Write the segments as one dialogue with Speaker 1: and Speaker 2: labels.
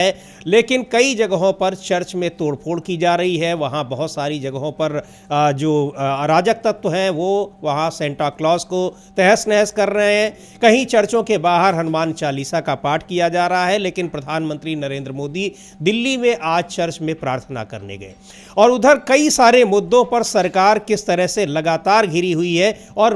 Speaker 1: है, लेकिन कई जगहों पर चर्च में तोड़फोड़ की जा रही है। वहाँ बहुत सारी जगहों पर जो अराजक तत्व हैं वो वहाँ सेंटा क्लॉज को तहस नहस कर रहे हैं। कहीं चर्चों के बाहर हनुमान चालीसा का पाठ किया जा रहा है, लेकिन प्रधानमंत्री नरेंद्र मोदी दिल्ली में आज चर्च में प्रार्थना करने गए। और उधर कई सारे मुद्दों पर सरकार किस तरह से लगातार घिरी हुई है और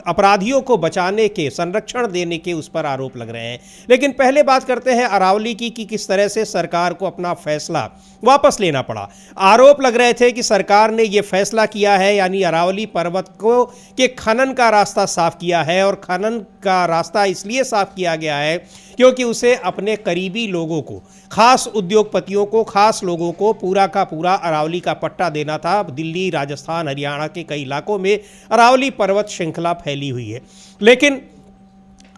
Speaker 1: अपराधियों को बचाने के, संरक्षण देने के उस पर आरोप लग रहे हैं। लेकिन पहले बात करते हैं अरावली की कि किस तरह से सरकार को अपना फैसला वापस लेना पड़ा। आरोप लग रहे थे कि सरकार ने यह फैसला किया है, यानी अरावली पर्वत को के खनन का रास्ता साफ किया है, और खनन का रास्ता इसलिए साफ किया गया है क्योंकि उसे अपने करीबी लोगों को, खास उद्योगपतियों को, खास लोगों को पूरा का पूरा अरावली का पट्टा देना था। दिल्ली, राजस्थान, हरियाणा के कई इलाकों में अरावली पर्वत श्रृंखला फैली हुई है, लेकिन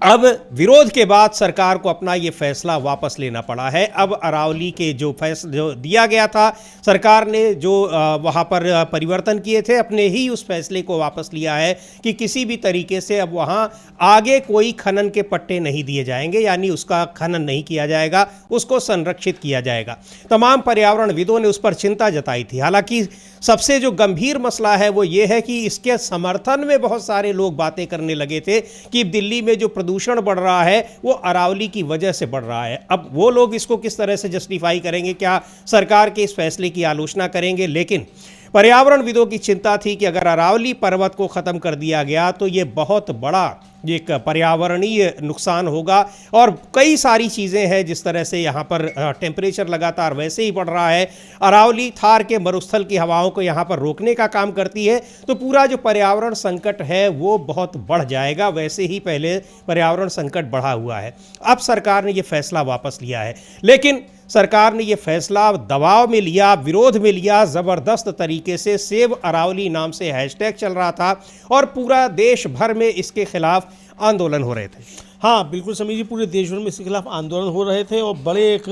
Speaker 1: अब विरोध के बाद सरकार को अपना ये फैसला वापस लेना पड़ा है। अब अरावली के जो दिया गया था, सरकार ने जो वहाँ पर परिवर्तन किए थे, अपने ही उस फैसले को वापस लिया है कि किसी भी तरीके से अब वहाँ आगे कोई खनन के पट्टे नहीं दिए जाएंगे, यानी उसका खनन नहीं किया जाएगा, उसको संरक्षित किया जाएगा। तमाम पर्यावरणविदों ने उस पर चिंता जताई थी। हालांकि सबसे जो गंभीर मसला है वो ये है कि इसके समर्थन में बहुत सारे लोग बातें करने लगे थे कि दिल्ली में जो प्रदूषण बढ़ रहा है वो अरावली की वजह से बढ़ रहा है। अब वो लोग इसको किस तरह से जस्टिफाई करेंगे, क्या सरकार के इस फैसले की आलोचना करेंगे? लेकिन पर्यावरणविदों की चिंता थी कि अगर अरावली पर्वत को ख़त्म कर दिया गया तो ये बहुत बड़ा एक पर्यावरणीय नुकसान होगा। और कई सारी चीज़ें हैं, जिस तरह से यहाँ पर टेम्परेचर लगातार वैसे ही बढ़ रहा है। अरावली थार के मरुस्थल की हवाओं को यहाँ पर रोकने का काम करती है, तो पूरा जो पर्यावरण संकट है वो बहुत बढ़ जाएगा। वैसे ही पहले पर्यावरण संकट बढ़ा हुआ है। अब सरकार ने ये फैसला वापस लिया है, लेकिन सरकार ने ये फैसला दबाव में लिया, विरोध में लिया। ज़बरदस्त तरीके से सेव अरावली नाम से हैशटैग चल रहा था और पूरा देश भर में इसके खिलाफ आंदोलन हो रहे थे।
Speaker 2: हाँ बिल्कुल समीर जी, पूरे देश भर में इसके खिलाफ आंदोलन हो रहे थे और बड़े एक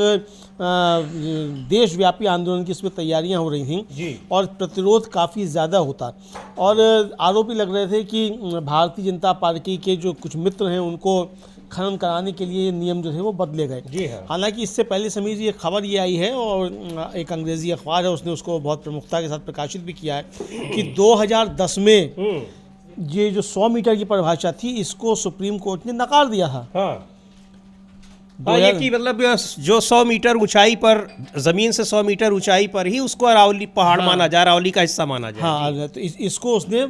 Speaker 2: देशव्यापी आंदोलन की इसमें तैयारियां हो रही थीं जी। और प्रतिरोध काफ़ी ज़्यादा होता और आरोप लग रहे थे कि भारतीय जनता पार्टी के जो कुछ मित्र हैं उनको खनन कराने के लिए नियम जो थे वो बदले गए जी। हालांकि इससे पहले समीर जी एक खबर ये आई है और एक अंग्रेजी अखबार है उसने उसको बहुत प्रमुखता के साथ प्रकाशित भी किया है कि 2010 में ये जो 100 मीटर की परिभाषा थी इसको सुप्रीम कोर्ट ने नकार दिया था।
Speaker 1: ये कि मतलब जो 100 मीटर ऊंचाई पर, जमीन से 100 मीटर ऊंचाई पर ही उसको अरावली पहाड़ माना जा, अरावली का हिस्सा माना जाए।
Speaker 2: हाँ, तो इसको उसने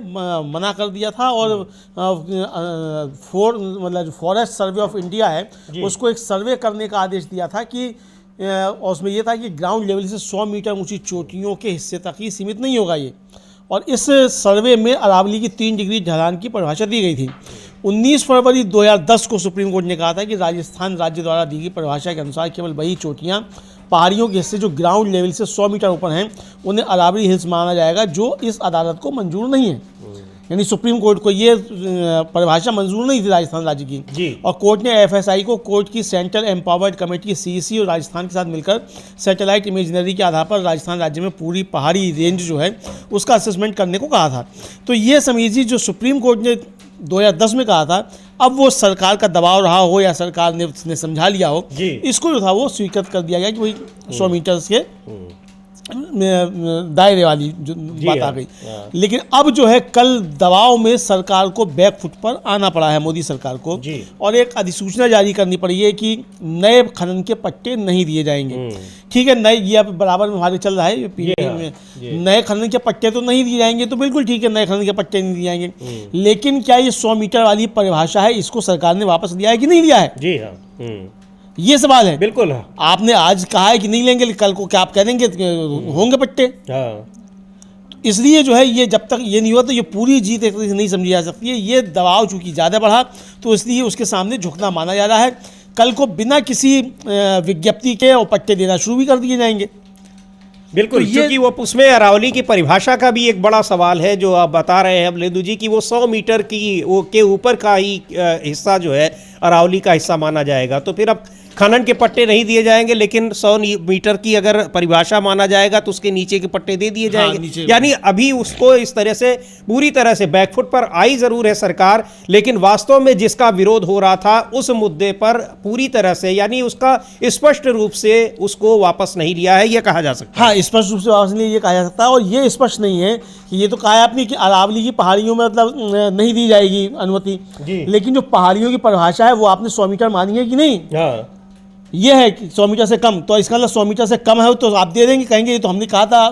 Speaker 2: मना कर दिया था और मतलब फॉरेस्ट सर्वे ऑफ इंडिया है उसको एक सर्वे करने का आदेश दिया था कि उसमें यह था कि ग्राउंड लेवल से 100 मीटर ऊंची चोटियों के हिस्से तक ही सीमित नहीं होगा ये। और इस सर्वे में अरावली की 3 डिग्री ढलान की परिभाषा दी गई थी। 19 फरवरी 2010 को सुप्रीम कोर्ट ने कहा था कि राजस्थान राज्य द्वारा दी गई परिभाषा के अनुसार केवल वही चोटियां पहाड़ियों के हिस्से जो ग्राउंड लेवल से 100 मीटर ऊपर हैं उन्हें अरावली हिल्स माना जाएगा, जो इस अदालत को मंजूर नहीं है। यानी सुप्रीम कोर्ट को ये परिभाषा मंजूर नहीं थी राजस्थान राज्य की जी। और कोर्ट ने एफएसआई को कोर्ट की सेंट्रल एम्पावर्ड कमेटी सीईसी और राजस्थान के साथ मिलकर सैटेलाइट इमेजनरी के आधार पर राजस्थान राज्य में पूरी पहाड़ी रेंज जो है उसका असेसमेंट करने को कहा था। तो ये समझिए जी जो सुप्रीम कोर्ट ने 2010 में कहा था, अब वो सरकार का दबाव रहा हो या सरकार ने समझा लिया हो, इसको जो था वो स्वीकृत कर दिया गया कि वही 100 मीटर के दायरे वाली जो बात आ गई। लेकिन अब जो है कल दबाव में सरकार को बैकफुट पर आना पड़ा है मोदी सरकार को और एक अधिसूचना जारी करनी पड़ी है कि नए खनन के पट्टे नहीं दिए जाएंगे। ठीक है, नए ये अब बराबर में हमारे चल रहा है पीडीपी में नए खनन के पट्टे तो नहीं दिए जाएंगे, तो बिल्कुल ठीक है, नए खनन के पट्टे नहीं दिए जाएंगे। लेकिन क्या ये 100 मीटर वाली परिभाषा है इसको सरकार ने वापस लिया है कि नहीं लिया है? जी हाँ, ये सवाल है। बिल्कुल, आपने आज कहा है कि नहीं लेंगे, कल को क्या आप कह देंगे होंगे पट्टे? इसलिए जो है ये जब तक ये नहीं हुआ तो ये पूरी जीत एक तरह से नहीं समझी जा सकती है। ये दबाव चूंकि ज़्यादा बढ़ा तो इसलिए उसके सामने झुकना माना जा रहा है। कल को बिना किसी विज्ञप्ति के और पट्टे देना शुरू भी कर दिए जाएंगे। बिल्कुल, तो क्योंकि वो उसमें अरावली की परिभाषा का भी एक बड़ा सवाल है जो आप बता रहे हैं लेदू जी कि वो 100 मीटर की वो के ऊपर का ही हिस्सा जो है अरावली का हिस्सा माना जाएगा। तो फिर अब
Speaker 1: खनन के पट्टे नहीं दिए जाएंगे, लेकिन 100 मीटर की अगर परिभाषा माना जाएगा तो उसके नीचे के पट्टे दे दिए जाएंगे।
Speaker 2: नीचे।
Speaker 1: यानी अभी उसको इस तरह से पूरी तरह से बैकफुट पर आई जरूर है सरकार, लेकिन वास्तव में जिसका विरोध हो रहा था उस मुद्दे पर पूरी तरह से, यानी उसका स्पष्ट रूप से उसको वापस नहीं लिया है, यह कहा जा सकता है।
Speaker 2: हाँ, स्पष्ट रूप से वापस नहीं ये कहा जा सकता है। और ये स्पष्ट नहीं है कि ये तो कहा है आपने कि अरावली की पहाड़ियों में मतलब नहीं दी जाएगी अनुमति, लेकिन जो पहाड़ियों की परिभाषा है वो आपने 100 मीटर मानी है कि नहीं? ये है कि 100 मीटर से कम, तो इसका मतलब 100 मीटर से कम है तो आप दे देंगे, कहेंगे ये तो हमने कहा था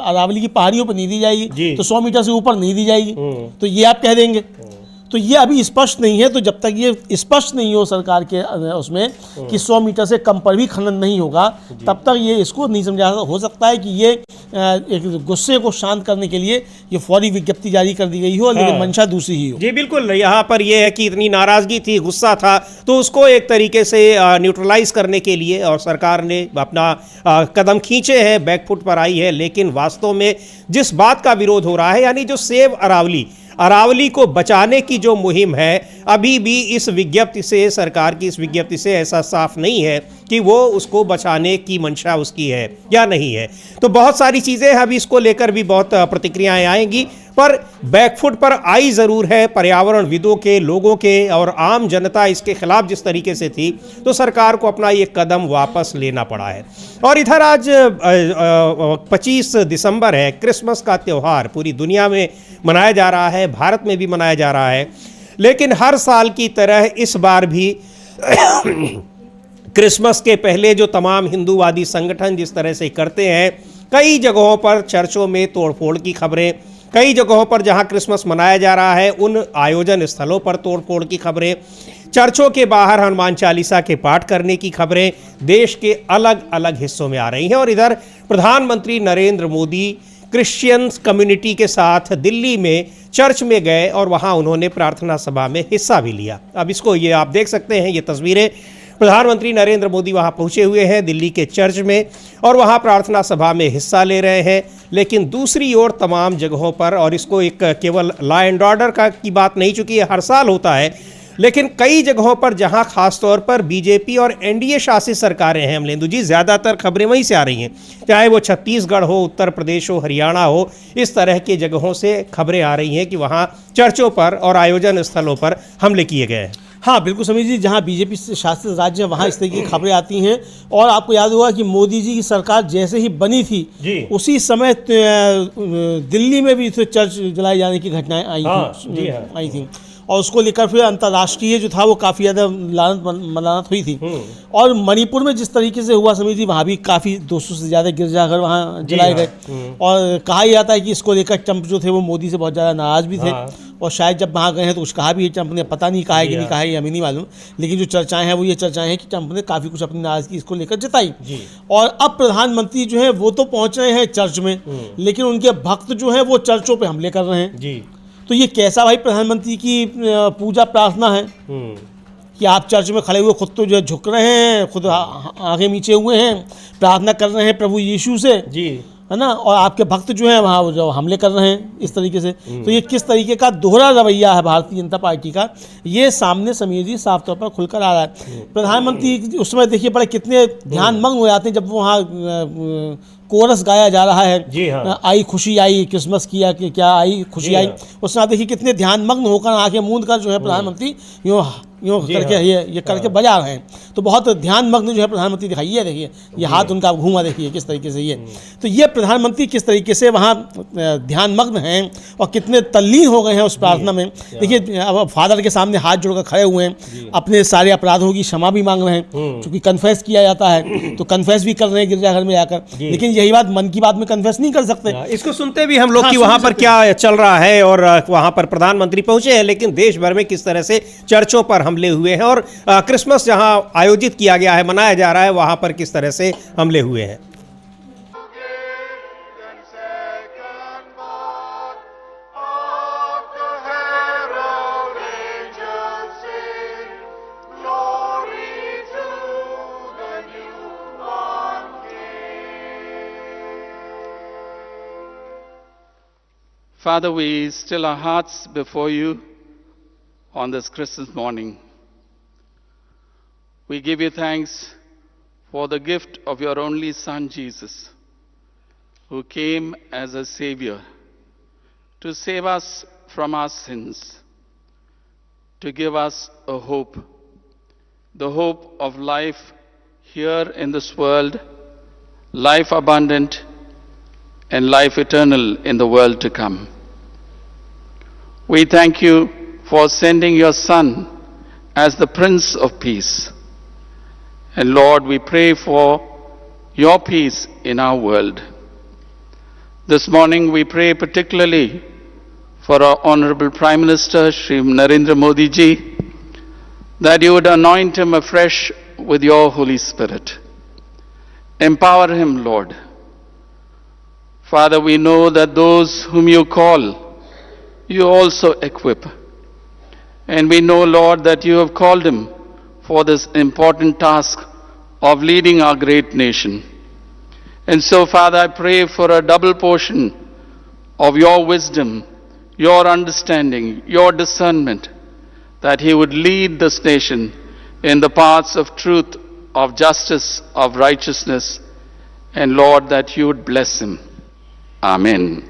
Speaker 2: अरावली की पहाड़ियों पर नहीं दी जाएगी, तो 100 मीटर से ऊपर नहीं दी जाएगी, तो ये आप कह देंगे। तो ये अभी स्पष्ट नहीं है। तो जब तक ये स्पष्ट नहीं हो सरकार के उसमें कि 100 मीटर से कम पर भी खनन नहीं होगा, तब तक ये इसको नहीं समझा। हो सकता है कि ये एक गुस्से को शांत करने के लिए ये फौरी विज्ञप्ति जारी कर दी गई हो, लेकिन मंशा दूसरी ही हो।
Speaker 1: जी बिल्कुल, यहाँ पर यह है कि इतनी नाराजगी थी, गुस्सा था, तो उसको एक तरीके से न्यूट्रलाइज करने के लिए और सरकार ने अपना कदम खींचे हैं, बैकफुट पर आई है। लेकिन वास्तव में जिस बात का विरोध हो रहा है, यानी जो सेव अरावली को बचाने की जो मुहिम है, अभी भी इस विज्ञप्ति से, सरकार की इस विज्ञप्ति से ऐसा साफ नहीं है कि वो उसको बचाने की मंशा उसकी है या नहीं है। तो बहुत सारी चीज़ें हैं, अभी इसको लेकर भी बहुत प्रतिक्रियाएं आएंगी, पर बैकफुट पर आई ज़रूर है। पर्यावरणविदों के, लोगों के और आम जनता इसके खिलाफ जिस तरीके से थी, तो सरकार को अपना ये कदम वापस लेना पड़ा है। और इधर आज 25 दिसंबर है, क्रिसमस का त्यौहार पूरी दुनिया में मनाया जा रहा है, भारत में भी मनाया जा रहा है। लेकिन हर साल की तरह इस बार भी क्रिसमस के पहले जो तमाम हिंदूवादी संगठन जिस तरह से करते हैं, कई जगहों पर चर्चों में तोड़फोड़ की खबरें, कई जगहों पर जहां क्रिसमस मनाया जा रहा है उन आयोजन स्थलों पर तोड़फोड़ की खबरें, चर्चों के बाहर हनुमान चालीसा के पाठ करने की खबरें देश के अलग अलग हिस्सों में आ रही हैं। और इधर प्रधानमंत्री नरेंद्र मोदी क्रिश्चियन कम्युनिटी के साथ दिल्ली में चर्च में गए और वहां उन्होंने प्रार्थना सभा में हिस्सा भी लिया। अब इसको ये आप देख सकते हैं, ये तस्वीरें, प्रधानमंत्री नरेंद्र मोदी वहां पहुंचे हुए हैं दिल्ली के चर्च में और वहां प्रार्थना सभा में हिस्सा ले रहे हैं। लेकिन दूसरी ओर तमाम जगहों पर, और इसको एक केवल लॉ एंड ऑर्डर की बात नहीं, चूंकि ये हर साल होता है, लेकिन कई जगहों पर जहां खास तौर पर बीजेपी और एनडीए शासित सरकारें हैं, अमलेंदु जी, ज़्यादातर खबरें वहीं से आ रही हैं, चाहे वो छत्तीसगढ़ हो, उत्तर प्रदेश हो, हरियाणा हो, इस तरह की जगहों से खबरें आ रही हैं कि वहां चर्चों पर और आयोजन स्थलों पर हमले किए गए हैं।
Speaker 2: हाँ, बिल्कुल समीर जी, जहाँ बीजेपी से शासित राज्य है वहाँ इस तरह की खबरें आती हैं। और आपको याद होगा कि मोदी जी की सरकार जैसे ही बनी थी उसी समय दिल्ली में भी चर्च जलाए जाने की घटनाएं आई थी और उसको लेकर फिर अंतर्राष्ट्रीय जो था वो काफ़ी ज़्यादा मलानत हुई थी। और मणिपुर में जिस तरीके से हुआ समीर जी, वहाँ भी काफ़ी 200 से ज़्यादा गिरजाघर वहाँ जलाए गए। और कहा जाता है कि इसको लेकर ट्रंप जो थे वो मोदी से बहुत ज़्यादा नाराज़ भी थे। और शायद जब वहाँ गए हैं तो कुछ कहा भी है ट्रंप ने, पता नहीं कहा है कि नहीं कहा है, हमें नहीं मालूम, लेकिन जो चर्चाएं हैं वो ये चर्चाएं हैं कि ट्रंप ने काफ़ी कुछ अपनी नाराज़गी इसको लेकर जताई। और अब प्रधानमंत्री जो है वो तो पहुँच रहे हैं चर्च में, लेकिन उनके भक्त जो हैं वो चर्चों पर हमले कर रहे हैं। तो ये कैसा भाई प्रधानमंत्री की पूजा प्रार्थना है कि आप चर्च में खड़े हुए खुद तो जो है झुक रहे हैं, खुद आगे नीचे हुए हैं, प्रार्थना कर रहे हैं प्रभु यीशु से, है ना, और आपके भक्त जो हैं वहाँ जो हमले कर रहे हैं इस तरीके से। तो ये किस तरीके का दोहरा रवैया है भारतीय जनता पार्टी का, ये सामने समीर जी साफ तौर पर खुलकर आ रहा है। प्रधानमंत्री उस समय देखिए बड़े कितने ध्यानमग्न हो जाते हैं जब वहाँ कोरस गाया जा रहा है, आई खुशी आई, क्रिसमस किया कि क्या आई खुशी आई, उसमें आप देखिए कितने ध्यानमग्न होकर आंखें मूंद कर जो है प्रधानमंत्री यूँ करके ये करके बजा रहे हैं। तो बहुत ध्यानमग्न जो है प्रधानमंत्री दिखाइए, देखिए ये हाथ उनका घूमा, देखिए किस तरीके से ये। तो ये प्रधानमंत्री किस तरीके से वहाँ ध्यानमग्न हैं और कितने तल्लीन हो गए हैं उस प्रार्थना में। देखिए अब फादर के सामने हाथ जोड़कर खड़े हुए हैं, अपने सारे अपराधों की क्षमा भी मांग रहे हैं, क्योंकि कन्फेस किया जाता है तो कन्फेस भी कर रहे हैं गिरजाघर में जाकर। लेकिन यही बात मन की बात में कन्फेस नहीं कर सकते।
Speaker 1: इसको सुनते भी हम लोग कि वहाँ पर क्या चल रहा है और वहाँ पर प्रधानमंत्री पहुंचे हैं, लेकिन देश भर में किस तरह से चर्चों पर हमले हुए हैं और क्रिसमस जहां आयोजित किया गया है, मनाया जा रहा है, वहां पर किस तरह से हमले हुए हैं।
Speaker 3: Father, we still our hearts before you on this Christmas morning. we give you thanks for the gift of your only Son, Jesus, who came as a Savior to save us from our sins, to give us a hope, the hope of life here in this world, life abundant, and life eternal in the world to come. We thank you for sending your Son as the Prince of Peace. And Lord, we pray for your peace in our world. This morning we pray particularly for our Honorable Prime Minister, Shri Narendra Modi ji, that you would anoint him afresh with your Holy Spirit. Empower him, Lord. Father, we know that those whom you call, you also equip. And we know, Lord, that you have called him for this important task of leading our great nation. And so, Father, I pray for a double portion of your wisdom, your understanding, your discernment, that he would lead this nation in the paths of truth, of justice, of righteousness, and Lord, that you would bless him. Amen.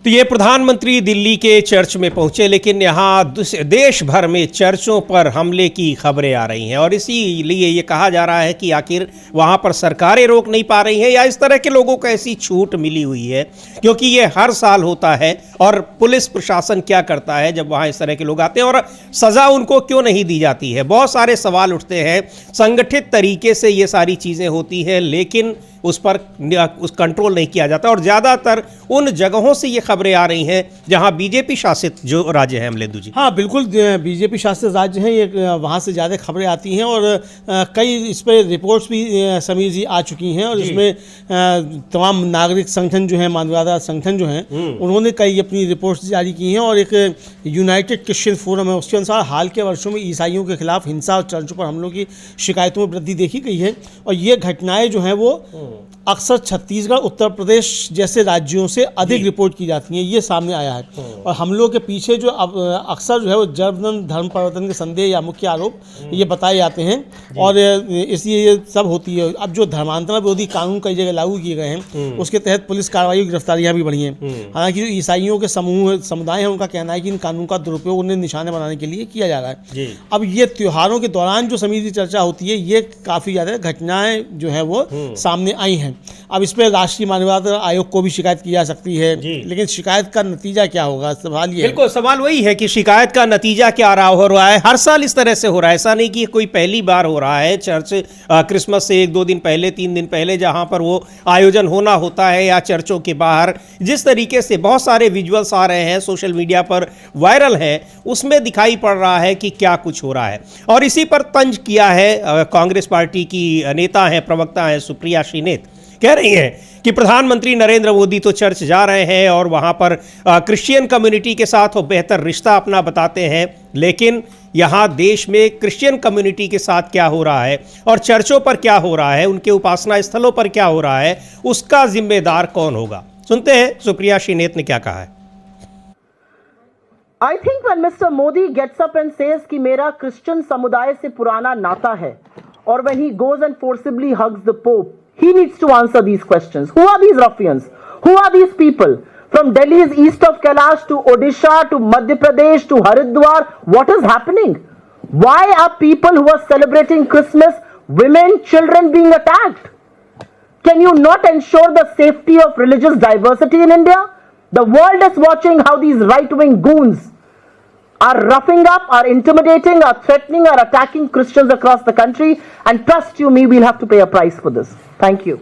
Speaker 1: तो ये प्रधानमंत्री दिल्ली के church में पहुंचे, लेकिन यहाँ देश भर में चर्चों पर हमले की खबरें आ रही हैं और इसीलिए ये कहा जा रहा है कि आखिर वहाँ पर सरकारें रोक नहीं पा रही हैं या इस तरह के लोगों को ऐसी छूट मिली हुई है, क्योंकि ये हर साल होता है। और पुलिस प्रशासन क्या करता है जब वहाँ इस तरह के लोग आते हैं और सज़ा उनको क्यों नहीं दी जाती है? बहुत सारे सवाल उठते हैं। संगठित तरीके से ये सारी चीज़ें होती हैं, लेकिन उस पर कंट्रोल नहीं किया जाता और ज़्यादातर उन जगहों से ये खबरें आ रही हैं जहां बीजेपी शासित जो राज्य हैं। अमलेंदु जी, हाँ
Speaker 2: बिल्कुल, बीजेपी शासित राज्य हैं, ये वहाँ से ज़्यादा खबरें आती हैं और कई इस पर रिपोर्ट्स भी समीर जी आ चुकी हैं और इसमें तमाम नागरिक संगठन जो हैं, मानवाधिकार संगठन जो हैं, उन्होंने कई अपनी रिपोर्ट्स जारी की हैं और एक यूनाइटेड क्रिश्चियन फोरम है, उसके अनुसार हाल के वर्षों में ईसाइयों के खिलाफ हिंसा और चर्चों पर हमलों की शिकायतों में वृद्धि देखी गई है। और ये घटनाएं जो हैं वो अक्सर छत्तीसगढ़, उत्तर प्रदेश जैसे राज्यों से अधिक रिपोर्ट की जाती हैं, ये सामने आया है। और हमलों के पीछे जो अक्सर जो है वो जबरन धर्म परिवर्तन के संदेह या मुख्य आरोप ये बताए जाते हैं और इसलिए ये सब होती है। अब जो धर्मांतरण विरोधी कानून कई जगह लागू किए गए हैं, उसके तहत पुलिस कार्रवाई, गिरफ्तारियां भी बढ़ी हैं। हालांकि जो ईसाइयों के समुदाय हैं, उनका कहना है कि इन कानून का दुरुपयोग उन्हें निशाने बनाने के लिए किया जा रहा है। अब ये त्योहारों के दौरान जो समिति चर्चा होती है, ये काफ़ी ज़्यादा घटनाएं जो है वो सामने आई हैं। अब इस पर राष्ट्रीय मानवाधिकार आयोग को भी शिकायत की जा सकती है, लेकिन शिकायत का नतीजा क्या होगा, सवाल ये।
Speaker 1: बिल्कुल, सवाल वही है कि शिकायत का नतीजा क्या हो रहा है। हर साल इस तरह से हो रहा है, ऐसा नहीं कि कोई पहली बार हो रहा है। चर्च क्रिसमस से 1-2 दिन पहले, 3 दिन पहले जहां पर वो आयोजन होना होता है या चर्चों के बाहर जिस तरीके से बहुत सारे विजुअल्स आ रहे हैं, सोशल मीडिया पर वायरल है, उसमें दिखाई पड़ रहा है कि क्या कुछ हो रहा है। और इसी पर तंज किया है कांग्रेस पार्टी की नेता हैं, प्रवक्ता हैं सुप्रिया श्रीनेत, कह रही हैं कि प्रधानमंत्री नरेंद्र मोदी तो चर्च जा रहे हैं और वहां पर क्रिश्चियन कम्युनिटी के साथ वो बेहतर रिश्ता अपना बताते हैं, लेकिन यहाँ देश में क्रिश्चियन कम्युनिटी के साथ क्या हो रहा है और चर्चों पर क्या हो रहा है, उनके उपासना स्थलों पर क्या हो रहा है, उसका जिम्मेदार कौन होगा? सुनते हैं सुप्रिया श्रीनेत ने क्या कहा है।
Speaker 4: I think when Mr. Modi gets up and says कि मेरा क्रिश्चियन समुदाय से पुराना नाता है, और when he goes and forcibly hugs the Pope, he needs to answer these questions. Who are these ruffians? Who are these people? From Delhi's east of Kailash to Odisha to Madhya Pradesh to Haridwar, what is happening? Why are people who are celebrating Christmas, women, children being attacked? Can you not ensure the safety of religious diversity in India? The world is watching how these right-wing goons are roughing up, are intimidating, are threatening, are attacking Christians across the country, and trust you me, we'll have to pay a price for this. Thank you.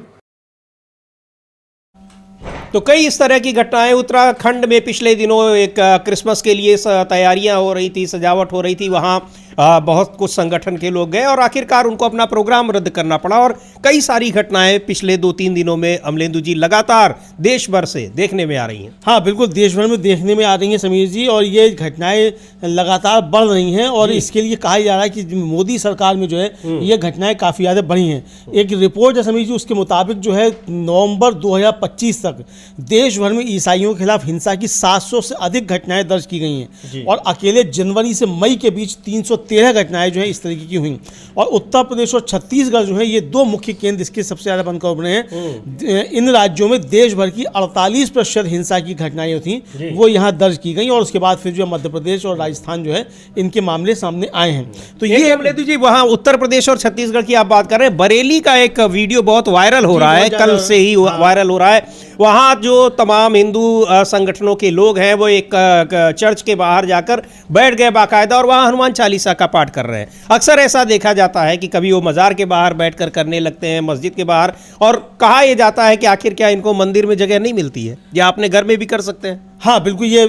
Speaker 1: तो कई इस तरह की घटनाएं उत्तराखंड में पिछले दिनों एक क्रिसमस के लिए तैयारियां हो रही थी, सजावट हो रही थी, वहां बहुत कुछ संगठन के लोग गए और आखिरकार उनको अपना प्रोग्राम रद्द करना पड़ा। और कई सारी घटनाएं पिछले 2-3 दिनों में अमलेंदु जी लगातार देश भर से देखने में आ रही हैं।
Speaker 2: हाँ बिल्कुल, देश भर में देखने में आ रही हैं समीर जी, और ये घटनाएं लगातार बढ़ रही हैं। और इसके लिए कहा जा रहा है कि मोदी सरकार में जो है ये घटनाएं काफ़ी ज़्यादा बढ़ी हैं। एक रिपोर्ट है समीर जी, उसके मुताबिक जो है नवंबर 2025 तक देश भर में ईसाइयों के खिलाफ हिंसा की 700 से अधिक घटनाएं दर्ज की गई हैं। और अकेले जनवरी से मई के बीच 313 घटनाएं जो है इस तरीके की हुई। और उत्तर प्रदेश और छत्तीसगढ़ जो है ये दो मुख्य केंद्र इसके सबसे ज़्यादा बनकर उभरे हैं। इन राज्यों में देश भर की 48% हिंसा की घटनाएं थी वो यहाँ दर्ज की गई। और उसके बाद फिर जो मध्य प्रदेश और राजस्थान जो है इनके मामले सामने आए हैं। तो ये
Speaker 1: अमलेंदु जी, वहाँ उत्तर प्रदेश और छत्तीसगढ़ की आप बात कर रहे हैं, बरेली का एक वीडियो बहुत वायरल हो रहा है, कल से ही वायरल हो रहा है। वहाँ जो तमाम हिंदू संगठनों के लोग हैं वो एक चर्च के बाहर जाकर बैठ गए बाकायदा और वहाँ हनुमान चालीसा का पाठ कर रहे हैं। अक्सर ऐसा देखा जाता है कि कभी वो मज़ार के बाहर बैठकर करने लगते हैं, मस्जिद के बाहर, और कहा यह जाता है कि आखिर क्या इनको मंदिर में जगह नहीं मिलती है, या अपने घर में भी कर सकते हैं?
Speaker 2: हाँ बिल्कुल, ये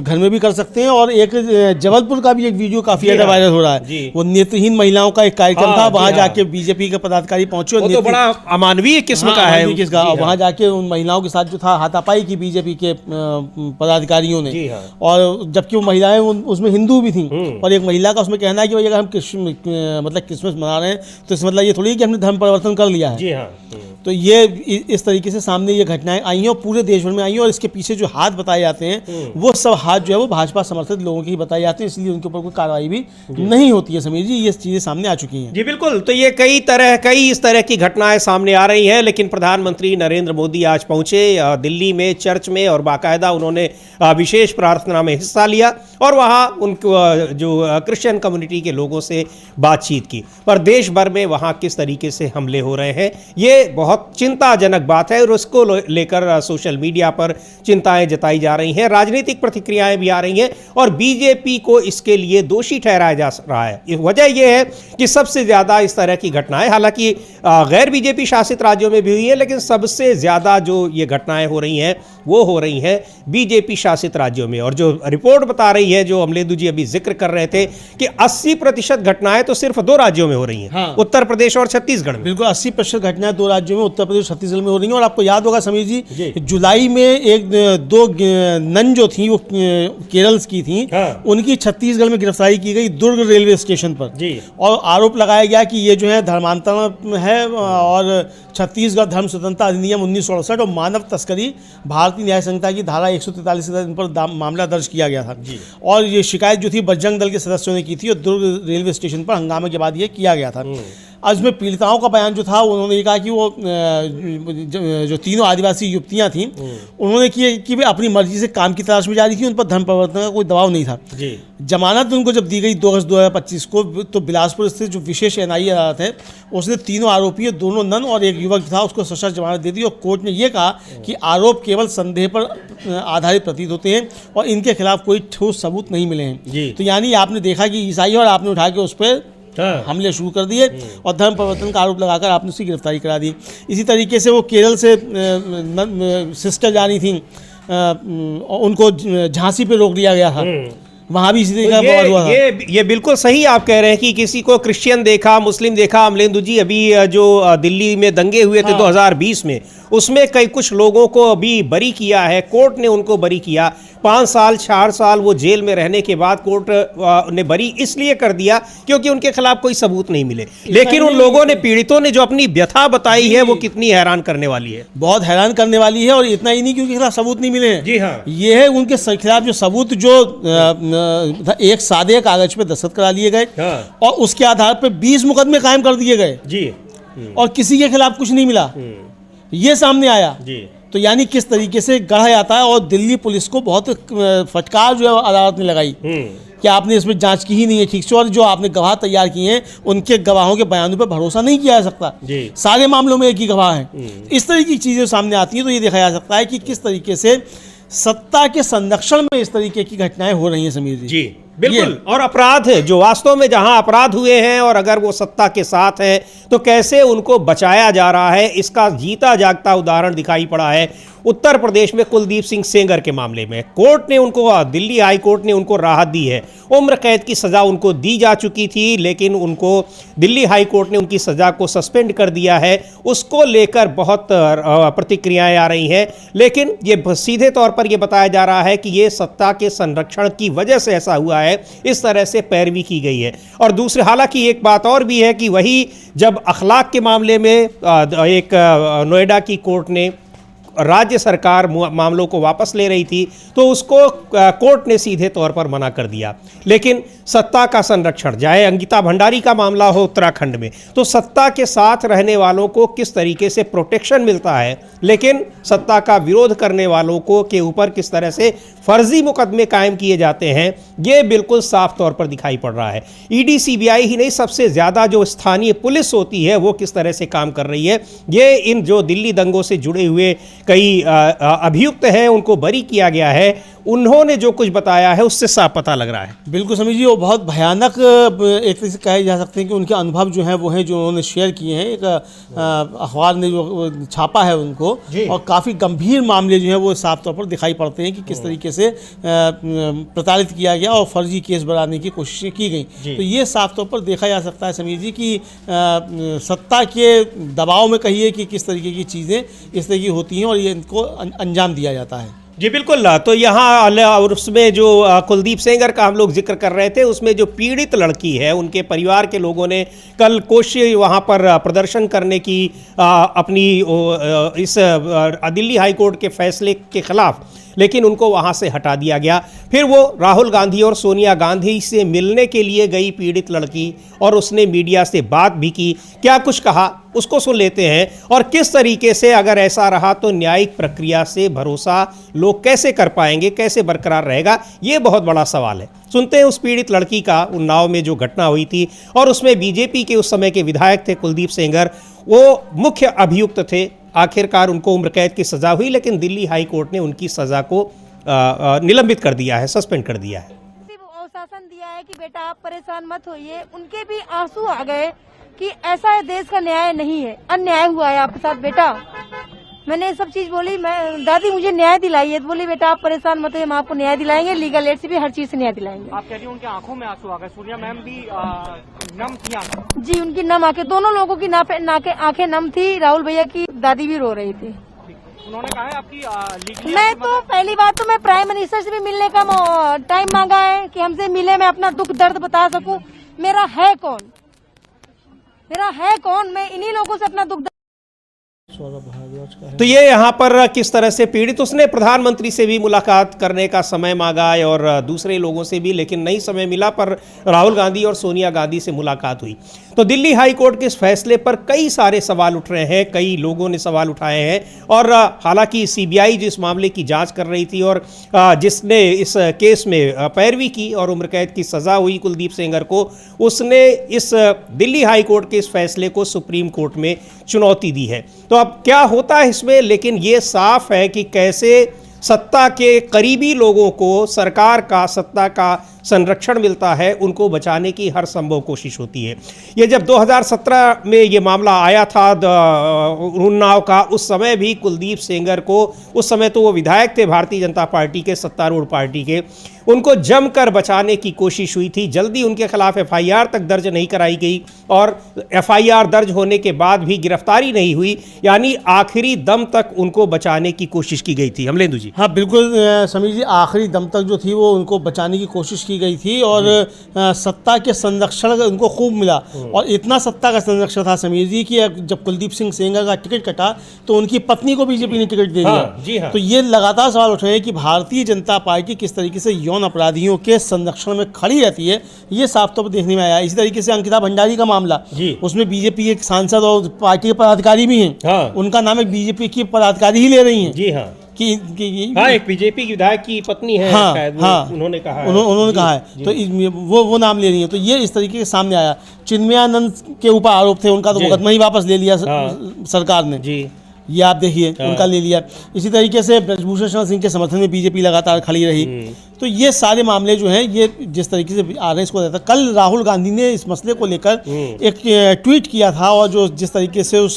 Speaker 2: घर में भी कर सकते हैं। और एक जबलपुर का भी एक वीडियो काफी ज्यादा वायरल हो रहा है। वो नेत्रहीन महिलाओं का एक कार्यक्रम था, वहां जाके बीजेपी के पदाधिकारी पहुंचे,
Speaker 1: वो तो बड़ा अमानवीय किस्म का है।
Speaker 2: वहां जाके उन महिलाओं के साथ जो था हाथापाई की बीजेपी के पदाधिकारियों ने। और जबकि वो महिलाएं उसमें हिंदू भी थी। और एक महिला का उसमें कहना है कि भाई अगर हम क्रिसमस मना रहे हैं तो इसका मतलब ये थोड़ी है कि हमने धर्म परिवर्तन कर लिया है। तो ये इस तरीके से सामने ये घटनाएं आई हैं और पूरे देश भर में आई हैं। और इसके पीछे जो हाथ बताए जाते हैं वो सब हाथ जो है वो भाजपा समर्थित लोगों के ही बताए जाते हैं, इसलिए उनके ऊपर कोई कार्रवाई भी नहीं होती है। समीर जी, ये चीज़ें सामने आ चुकी हैं।
Speaker 1: जी बिल्कुल, तो ये कई इस तरह की घटनाएं सामने आ रही हैं। लेकिन प्रधानमंत्री नरेंद्र मोदी आज पहुंचे दिल्ली में चर्च में और बाकायदा उन्होंने विशेष प्रार्थना में हिस्सा लिया और वहाँ उनको जो क्रिश्चियन कम्युनिटी के लोगों से बातचीत की। पर देश भर में वहाँ किस तरीके से हमले हो रहे हैं ये बहुत चिंताजनक बात है और उसको लेकर सोशल मीडिया पर चिंताएं जताई जा रही हैं, राजनीतिक प्रतिक्रियाएं भी आ रही हैं और बीजेपी को इसके लिए दोषी ठहराया जा रहा है। वजह यह है कि सबसे ज़्यादा इस तरह की घटनाएं हालांकि गैर बीजेपी शासित राज्यों में भी हुई है, लेकिन सबसे ज़्यादा जो ये घटनाएं हो रही हैं वो हो रही हैं बीजेपी शासित राज्यों में। और जो रिपोर्ट बता रही है, जो अमलेंदु जी अभी जिक्र कर रहे थे, कि 80% घटनाएं तो सिर्फ 2 राज्यों में हो रही हैं। हाँ। उत्तर प्रदेश और छत्तीसगढ़ में।
Speaker 2: बिल्कुल 80% घटनाएं 2 राज्यों में, उत्तर प्रदेश छत्तीसगढ़ में हो रही हैं। और आपको याद होगा समीर जी, जुलाई में 2 नन जो थी वो केरल की थी। हाँ। उनकी छत्तीसगढ़ में गिरफ्तारी की गई दुर्ग रेलवे स्टेशन पर जी। और आरोप लगाया गया कि ये जो है धर्मांतरण है और छत्तीसगढ़ धर्म स्वतंत्रता अधिनियम 1968 और मानव तस्करी भारतीय न्याय संहिता की धारा 143 के इन पर मामला दर्ज किया गया था जी। और ये शिकायत जो थी बजरंग दल के सदस्यों ने की थी और दुर्ग रेलवे स्टेशन पर हंगामे के बाद ये किया गया था। आज में पीड़िताओं का बयान जो था, उन्होंने ये कहा कि वो जो 3 आदिवासी युवतियां थीं उन्होंने कि वे अपनी मर्जी से काम की तलाश में जा रही थी, उन पर धर्म परिवर्तन का कोई दबाव नहीं था जी। जमानत उनको जब दी गई 2 अगस्त 2025 को, तो बिलासपुर स्थित जो विशेष NIA अदालत है उसने 3 आरोपी, 2 नन और एक युवक था, उसको सशर्त जमानत दे दी। और कोर्ट ने यह कहा कि आरोप केवल संदेह पर आधारित प्रतीत होते हैं और इनके खिलाफ कोई ठोस सबूत नहीं मिले हैं। तो यानी आपने देखा कि ईसाई और आपने उठा के उस पर हमले शुरू कर दिए और धर्म परिवर्तन का आरोप लगाकर आपने उसकी गिरफ्तारी करा दी। इसी तरीके से वो केरल से सिस्टर जानी थी, उनको झांसी पे रोक दिया गया था, वहाँ भी इसी तरह का हुआ था।
Speaker 1: ये बिल्कुल सही आप कह रहे हैं कि किसी को क्रिश्चियन देखा, मुस्लिम देखा। अमलेंदु जी, अभी जो दिल्ली में दंगे हुए थे 2020 में, उसमें कुछ लोगों को अभी बरी किया है, कोर्ट ने उनको बरी किया। 5 साल 4 साल वो जेल में रहने के बाद कोर्ट ने बरी इसलिए कर दिया क्योंकि उनके खिलाफ कोई सबूत नहीं मिले। लेकिन उन लोगों ने, पीड़ितों ने जो अपनी व्यथा बताई है वो कितनी हैरान करने वाली है,
Speaker 2: बहुत हैरान करने वाली है। और इतना ही नहीं, क्योंकि खिलाफ सबूत नहीं मिले हैं जी। हाँ, ये है उनके खिलाफ जो सबूत जो एक सादे कागज पे दस्तखत करा लिए गए। हाँ। और उसके आधार पर 20 मुकदमे कायम कर दिए गए जी। और किसी के खिलाफ कुछ नहीं मिला, ये सामने आया जी। तो यानी किस तरीके से गढ़ा जाता है। और दिल्ली पुलिस को बहुत फटकार जो है अदालत ने लगाई कि आपने इसमें जांच की ही नहीं है ठीक से, और जो आपने गवाह तैयार किए हैं उनके गवाहों के बयानों पर भरोसा नहीं किया जा सकता जी। सारे मामलों में एक ही गवाह हैं। इस तरह की चीज़ें सामने आती हैं तो ये देखा जा सकता है कि किस तरीके से सत्ता के संरक्षण में इस तरीके की घटनाएं हो रही हैं समीर जी।
Speaker 1: बिल्कुल। और अपराध है जो वास्तव में जहां अपराध हुए हैं और अगर वो सत्ता के साथ है तो कैसे उनको बचाया जा रहा है, इसका जीता जागता उदाहरण दिखाई पड़ा है उत्तर प्रदेश में कुलदीप सिंह सेंगर के मामले में कोर्ट ने उनको, दिल्ली हाई कोर्ट ने उनको राहत दी है। उम्र कैद की सज़ा उनको दी जा चुकी थी, लेकिन उनको दिल्ली हाई कोर्ट ने उनकी सज़ा को सस्पेंड कर दिया है। उसको लेकर बहुत प्रतिक्रियाएं आ रही हैं, लेकिन ये सीधे तौर पर यह बताया जा रहा है कि ये सत्ता के संरक्षण की वजह से ऐसा हुआ है, इस तरह से पैरवी की गई है। और दूसरे, हालांकि एक बात और भी है कि वही जब अखलाक के मामले में एक नोएडा की कोर्ट ने राज्य सरकार मामलों को वापस ले रही थी, तो उसको कोर्ट ने सीधे तौर पर मना कर दिया। लेकिन सत्ता का संरक्षण, चाहे अंकिता भंडारी का मामला हो उत्तराखंड में, तो सत्ता के साथ रहने वालों को किस तरीके से प्रोटेक्शन मिलता है, लेकिन सत्ता का विरोध करने वालों को के ऊपर किस तरह से फर्जी मुकदमे कायम किए जाते हैं, ये बिल्कुल साफ तौर पर दिखाई पड़ रहा है। ईडी सीबीआई ही नहीं, सबसे ज़्यादा जो स्थानीय पुलिस होती है वो किस तरह से काम कर रही है, ये इन जो दिल्ली दंगों से जुड़े हुए कई अभियुक्त हैं उनको बरी किया गया है, उन्होंने जो कुछ बताया है उससे साफ पता लग रहा है।
Speaker 2: बिल्कुल समीर जी, वो बहुत भयानक एक तरह से कहे जा सकते हैं कि उनके अनुभव जो हैं वो हैं जो उन्होंने शेयर किए हैं। एक अखबार ने जो छापा है उनको, और काफ़ी गंभीर मामले जो हैं वो साफ तौर पर दिखाई पड़ते हैं कि किस तरीके से प्रताड़ित किया गया और फर्जी केस बनाने की कोशिशें की गई। तो ये साफ तौर पर देखा जा सकता है समीर जी कि सत्ता के दबाव में कहिए कि किस तरीके की चीज़ें इस तरह की होती हैं और ये इनको अंजाम दिया जाता है।
Speaker 1: जी बिल्कुल। तो यहाँ और उसमें जो कुलदीप सेंगर का हम लोग जिक्र कर रहे थे, उसमें जो पीड़ित लड़की है, उनके परिवार के लोगों ने कल कोशिश वहाँ पर प्रदर्शन करने की अपनी इस दिल्ली हाई कोर्ट के फैसले के खिलाफ, लेकिन उनको वहाँ से हटा दिया गया। फिर वो राहुल गांधी और सोनिया गांधी से मिलने के लिए गई पीड़ित लड़की, और उसने मीडिया से बात भी की। क्या कुछ कहा उसको सुन लेते हैं, और किस तरीके से अगर ऐसा रहा तो न्यायिक प्रक्रिया से भरोसा लोग कैसे कर पाएंगे, कैसे बरकरार रहेगा, ये बहुत बड़ा सवाल है। सुनते हैं उस पीड़ित लड़की का, उन्नाव में जो घटना हुई थी, और उसमें बीजेपी के उस समय के विधायक थे कुलदीप सेंगर, वो मुख्य अभियुक्त थे। आखिरकार उनको उम्र कैद की सज़ा हुई, लेकिन दिल्ली हाई कोर्ट ने उनकी सज़ा को निलंबित कर दिया है, सस्पेंड कर दिया है।
Speaker 5: शासन दिया है कि बेटा आप परेशान मत होइए। उनके भी आंसू आ गए कि ऐसा देश का न्याय नहीं है, अन्याय हुआ है आपके साथ बेटा। मैंने ये सब चीज बोली, मैं दादी मुझे न्याय दिलाइए, तो बोली बेटा आप परेशान मत होइए, हम आपको न्याय दिलाएंगे, लीगल एड से भी हर चीज से न्याय दिलाएंगे।
Speaker 6: आप कह रही हैं उनकी आंखों में आंसू आ गए, सोनिया मैम भी नम थी आंखें।
Speaker 5: जी उनकी नम आंखें, दोनों लोगों की आंखें नम थी। राहुल भैया की दादी भी रो रही थी।
Speaker 6: उन्होंने कहा है आपकी
Speaker 5: मैं तो पहली बात तो मैं प्राइम मिनिस्टर से भी मिलने का टाइम मांगा है कि हमसे मिले, मैं अपना दुख दर्द बता सकूं। मेरा है कौन, मैं इन्हीं लोगों से अपना दुख दर्द।
Speaker 1: तो ये यहाँ पर किस तरह से पीड़ित, उसने प्रधानमंत्री से भी मुलाकात करने का समय मांगा और दूसरे लोगों से भी, लेकिन नहीं समय मिला, पर राहुल गांधी और सोनिया गांधी से मुलाकात हुई। तो दिल्ली हाई कोर्ट के इस फैसले पर कई सारे सवाल उठ रहे हैं, कई लोगों ने सवाल उठाए हैं। और हालांकि सीबीआई जिस मामले की जांच कर रही थी और जिसने इस केस में पैरवी की और उम्र कैद की सज़ा हुई कुलदीप सेंगर को, उसने इस दिल्ली हाई कोर्ट के इस फैसले को सुप्रीम कोर्ट में चुनौती दी है। तो अब क्या होता है इसमें, लेकिन ये साफ है कि कैसे सत्ता के करीबी लोगों को सरकार का, सत्ता का संरक्षण मिलता है, उनको बचाने की हर संभव कोशिश होती है। ये जब 2017 में ये मामला आया था उन्नाव का, उस समय भी कुलदीप सेंगर को, उस समय तो वो विधायक थे भारतीय जनता पार्टी के, सत्तारूढ़ पार्टी के, उनको जमकर बचाने की कोशिश हुई थी। जल्दी उनके खिलाफ एफआईआर तक दर्ज नहीं कराई गई, और एफआईआर दर्ज होने के बाद भी गिरफ्तारी नहीं हुई, यानी आखिरी दम तक उनको बचाने की कोशिश की गई थी। अमलेंदु जी।
Speaker 2: हाँ बिल्कुल समीर जी, आखिरी दम तक जो थी वो उनको बचाने की कोशिश की गई थी, और सत्ता के संरक्षण उनको खूब मिला। और इतना सत्ता का संरक्षण था समीर जी कि जब कुलदीप सिंह सेंगर का टिकट कटा तो उनकी पत्नी को बीजेपी ने टिकट दे दिया।
Speaker 1: हाँ, जी हाँ।
Speaker 2: तो ये लगातार सवाल उठ रहे हैं कि भारतीय जनता पार्टी किस तरीके से यौन अपराधियों के संरक्षण में खड़ी रहती है, ये साफ तौर पर देखने में आया। इसी तरीके से अंकिता भंडारी का मामला, उसमें बीजेपी एक सांसद और पार्टी के पदाधिकारी भी हैं।
Speaker 1: हाँ।
Speaker 2: उनका नाम एक बीजेपी की पदाधिकारी ही ले रही हैं।
Speaker 1: जी हाँ,
Speaker 2: कि
Speaker 1: हाँ, एक बीजेपी की विधायक की पत्नी है।
Speaker 2: हाँ,
Speaker 1: शायद
Speaker 2: हाँ,
Speaker 1: उन्होंने कहा है,
Speaker 2: उन्होंने कहा है। तो वो नाम ले रही है। तो ये इस तरीके के सामने आया। चिन्मयानंद के ऊपर आरोप थे, उनका तो मुकदमा ही वापस ले लिया सरकार ने।
Speaker 1: जी।
Speaker 2: ये आप देखिए उनका ले लिया। इसी तरीके से ब्रजभूषण शरण सिंह के समर्थन में बीजेपी लगातार खड़ी रही। तो ये सारे मामले जो हैं ये जिस तरीके से आ रहे हैं इसको रहता। कल राहुल गांधी ने इस मसले को लेकर एक ट्वीट किया था और जो जिस तरीके से उस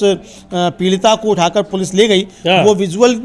Speaker 2: पीड़िता को उठाकर पुलिस ले गई वो विजुअल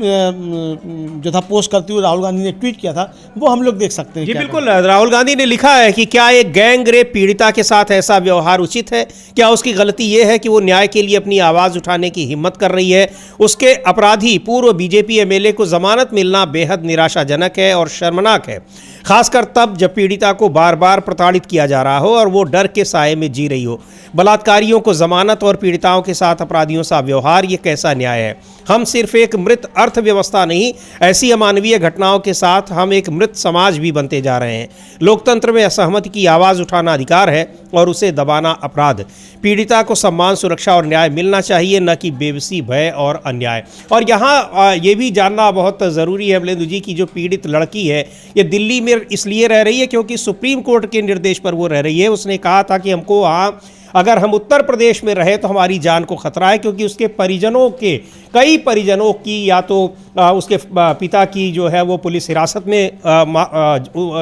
Speaker 2: जो था पोस्ट करते हुए राहुल गांधी ने ट्वीट किया था, वो हम लोग देख सकते हैं।
Speaker 1: जी बिल्कुल, राहुल गांधी ने लिखा है कि क्या एक गैंग रेप पीड़िता के साथ ऐसा व्यवहार उचित है? क्या उसकी गलती ये है कि वो न्याय के लिए अपनी आवाज़ उठाने की हिम्मत कर रही है? उसके अपराधी पूर्व बीजेपी एमएलए को जमानत मिलना बेहद निराशाजनक है और शर्मनाक है, खासकर तब जब पीड़िता को बार बार प्रताड़ित किया जा रहा हो और वो डर के साए में जी रही हो। बलात्कारियों को जमानत और पीड़िताओं के साथ अपराधियों सा व्यवहार, ये कैसा न्याय है? हम सिर्फ एक मृत अर्थव्यवस्था नहीं, ऐसी अमानवीय घटनाओं के साथ हम एक मृत समाज भी बनते जा रहे हैं। लोकतंत्र में असहमति की आवाज़ उठाना अधिकार है और उसे दबाना अपराध। पीड़िता को सम्मान, सुरक्षा और न्याय मिलना चाहिए, न कि बेबसी, भय और अन्याय। और यहाँ ये भी जानना बहुत ज़रूरी है अमलेंदु जी की जो पीड़ित लड़की है ये दिल्ली में इसलिए रह रही है क्योंकि सुप्रीम कोर्ट के निर्देश पर वो रह रही है। उसने कहा था कि हमको वहाँ अगर हम उत्तर प्रदेश में रहे तो हमारी जान को खतरा है, क्योंकि उसके परिजनों के कई परिजनों की या तो उसके पिता की जो है वो पुलिस हिरासत में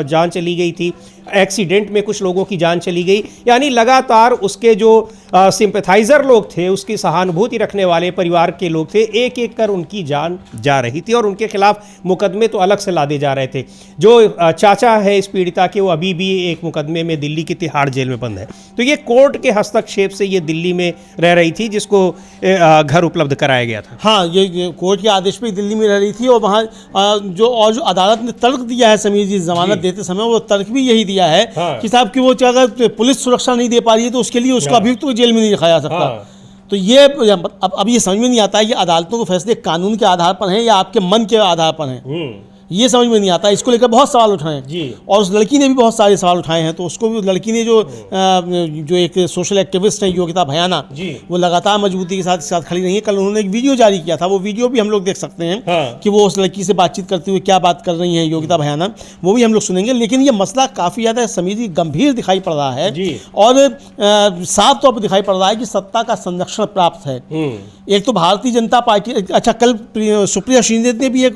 Speaker 1: जान चली गई थी, एक्सीडेंट में कुछ लोगों की जान चली गई, यानी लगातार उसके जो सिंपैथाइज़र लोग थे, उसकी सहानुभूति रखने वाले परिवार के लोग थे, एक एक कर उनकी जान जा रही थी और उनके खिलाफ मुकदमे तो अलग से लादे जा रहे थे। जो चाचा है इस पीड़िता के वो अभी भी एक मुकदमे में दिल्ली की तिहाड़ जेल में बंद है। तो ये कोर्ट के हस्तक्षेप से ये दिल्ली में रह रही थी जिसको घर उपलब्ध कराया गया था।
Speaker 2: हाँ, ये कोर्ट के आदेश पे दिल्ली में रह रही थी और वहाँ जो अदालत ने तर्क दिया है समीर जी जमानत देते समय, वो तर्क भी यही दिया है कि साहब कि वो अगर पुलिस सुरक्षा नहीं दे पा रही है तो उसके लिए उसका अभियुक्त को जेल में नहीं रखा जा सकता। तो ये अब ये समझ में नहीं आता है कि अदालतों के फैसले कानून के आधार पर हैं या आपके मन के आधार पर हैं, ये समझ में नहीं आता। इसको लेकर बहुत सवाल उठाए जी, और उस लड़की ने भी बहुत सारे सवाल उठाए हैं। तो उसको भी लड़की ने जो एक सोशल एक्टिविस्ट है योगिता भयाना, वो लगातार मजबूती के साथ खड़ी रही है। कल उन्होंने एक वीडियो जारी किया था, वो वीडियो भी हम लोग देख सकते हैं कि वो उस लड़की से बातचीत करते हुए क्या बात कर रही हैं योगिता भयाना, वो भी हम लोग सुनेंगे। लेकिन ये मसला काफ़ी ज़्यादा समीर जी गंभीर दिखाई पड़ रहा है और साफ तौर पर दिखाई पड़ रहा है कि सत्ता का संरक्षण प्राप्त है। एक तो भारतीय जनता पार्टी, अच्छा कल सुप्रिया शिंदे ने भी एक